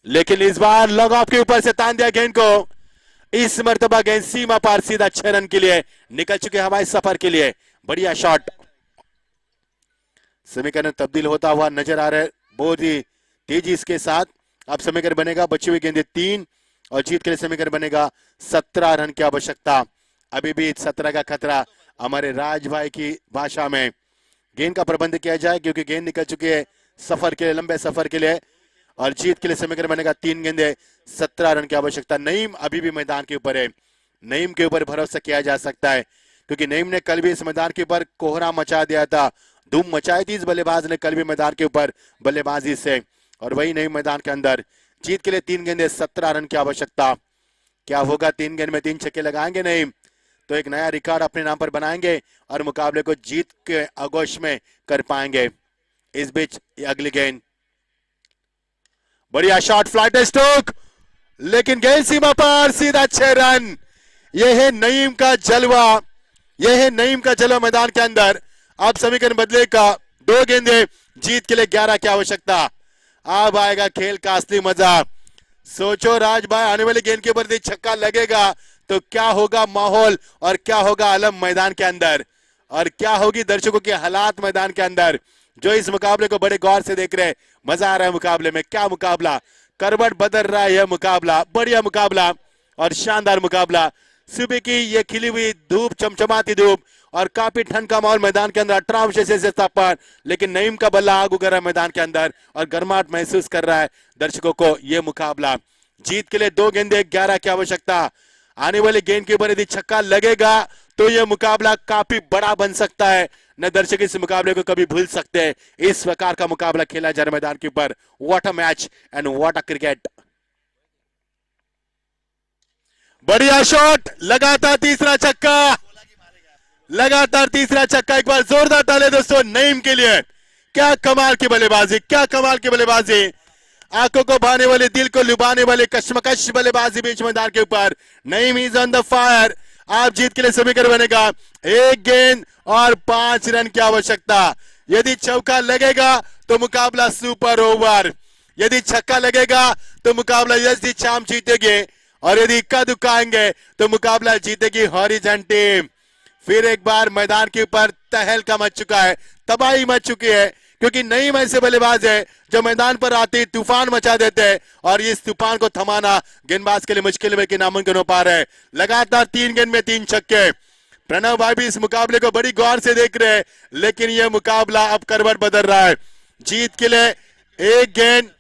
लेकिन इस बार लॉग ऑफ के ऊपर से तान दिया गेंद को। इस मर्तबा गेंद सीमा पार सीधा 6 रन के लिए निकल चुके हवाई सफर के लिए। बढ़िया शॉट। समीकरण तब्दील होता हुआ नजर आ रहा है बहुत ही तेजी इसके साथ। अब समीकरण बनेगा बची हुई गेंदें 3, और जीत के लिए समीकरण बनेगा 17 रन की आवश्यकता। अभी भी 17 का खतरा। हमारे राज भाई की भाषा में गेंद का प्रबंध किया जाए, क्योंकि गेंद निकल चुकी है सफर के लिए, लंबे सफर के लिए, और जीत के लिए समीकरण बनेगा 3 गेंदे 17 रन की आवश्यकता। नईम अभी भी मैदान के ऊपर है, नईम के ऊपर भरोसा किया जा सकता है, क्योंकि नईम ने कल भी इस मैदान के ऊपर कोहरा मचा दिया था, धूम मचाई थी इस बल्लेबाज ने कल भी मैदान के ऊपर बल्लेबाजी से, और वही नईम मैदान के अंदर। जीत के लिए 3 गेंदे 17 रन की आवश्यकता। क्या होगा, 3 गेंद में 3 छक्के लगाएंगे नईम तो एक नया रिकॉर्ड अपने नाम पर बनाएंगे, और मुकाबले को जीत के आगोश में कर पाएंगे। इस बीच अगली गेंद, बढ़िया शॉट, फ्लाइट स्ट्रोक, लेकिन गेंद सीमा पर सीधा 6 रन। यह है नईम का जलवा, यह है नईम का जलवा मैदान के अंदर। अब समीकरण बदलेगा, 2 गेंदे, जीत के लिए 11 की आवश्यकता। अब आएगा खेल का असली मजा। सोचो राज भाई, आने वाली गेंद के ऊपर छक्का लगेगा तो क्या होगा माहौल, और क्या होगा आलम मैदान के अंदर, और क्या होगी दर्शकों के हालात मैदान के अंदर, जो इस मुकाबले को बड़े गौर से देख रहे हैं। मजा आ रहा है मुकाबले में, क्या मुकाबला, करवट बदल रहा है यह मुकाबला। बढ़िया मुकाबला और शानदार मुकाबला। सुबह की ये खिली हुई धूप, चमचमाती धूप, और काफी ठंड का माहौल मैदान के अंदर, 18 सेल्सियस तापमान, लेकिन नईम का बल्ला आग उगल रहा है मैदान के अंदर, और गर्माहट महसूस कर रहा है दर्शकों को ये मुकाबला। जीत के लिए 2 गेंदे 11 की आवश्यकता। आने वाली गेंद के ऊपर यदि छक्का लगेगा तो यह मुकाबला काफी बड़ा बन सकता है, न दर्शक इस मुकाबले को कभी भूल सकते हैं। इस प्रकार का मुकाबला खेला जा रहा है मैदान के ऊपर। What a match and what a cricket. बढ़िया शॉट, लगातार तीसरा छक्का, लगातार तीसरा छक्का। एक बार जोरदार ताले दोस्तों नईम के लिए। क्या कमाल की बल्लेबाजी, क्या कमाल की बल्लेबाजी, आंखों को भाने वाले, दिल को लुभाने वाले कश्मकश बल्लेबाजी बीच मैदान के ऊपर। Naeem is on the fire. आप जीत के लिए समीकरण बनेगा 1 गेंद और 5 रन की आवश्यकता। यदि चौका लगेगा तो मुकाबला सुपर ओवर, यदि छक्का लगेगा तो मुकाबला यस दी चाम जीतेगी, और यदि इक्का दुक्का आएंगे तो मुकाबला जीतेगी हॉरिजन टीम। फिर एक बार मैदान के ऊपर तहलका मच चुका है, तबाही मच चुकी है, क्योंकि नईम ऐसे बल्लेबाज है जो मैदान पर आते तूफान मचा देते हैं, और इस तूफान को थमाना गेंदबाज के लिए मुश्किल में कि नामुमकिन हो पा रहा है। लगातार 3 गेंद में 3 छक्के। प्रणव भाई भी इस मुकाबले को बड़ी गौर से देख रहे हैं, लेकिन यह मुकाबला अब करवट बदल रहा है। जीत के लिए 1 गेंद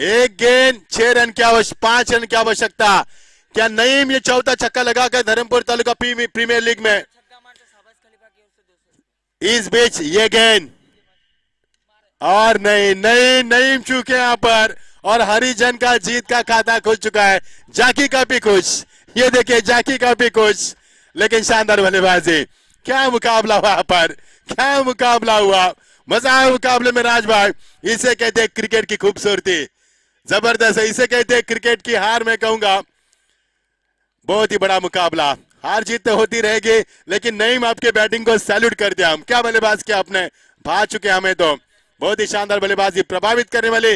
एक गेंद 6 रन की आवश्यक 5 रन की आवश्यकता। क्या नईम ये चौथा छक्का लगाकर धर्मपुर तालुका प्रीमियर लीग में। इस बीच ये गेंद और नहीं नईम चूके यहां पर और हरिजन का जीत का खाता खुल चुका है। जाकी का भी खुश, ये देखिए जाकी का भी खुश, लेकिन शानदार बल्लेबाजी। क्या मुकाबला हुआ यहाँ पर, क्या मुकाबला हुआ, मजा आया मुकाबले में राज भाई। इसे कहते हैं क्रिकेट की खूबसूरती, जबरदस्त है, इसे कहते हैं क्रिकेट की हार। मैं कहूंगा बहुत ही बड़ा मुकाबला, हार जीत तो होती रहेगी, लेकिन नईम आपके बैटिंग को सैल्यूट कर दिया हम। क्या बल्लेबाज किया आपने, भा चुके हमें तो। बहुत ही शानदार बल्लेबाजी, प्रभावित करने वाली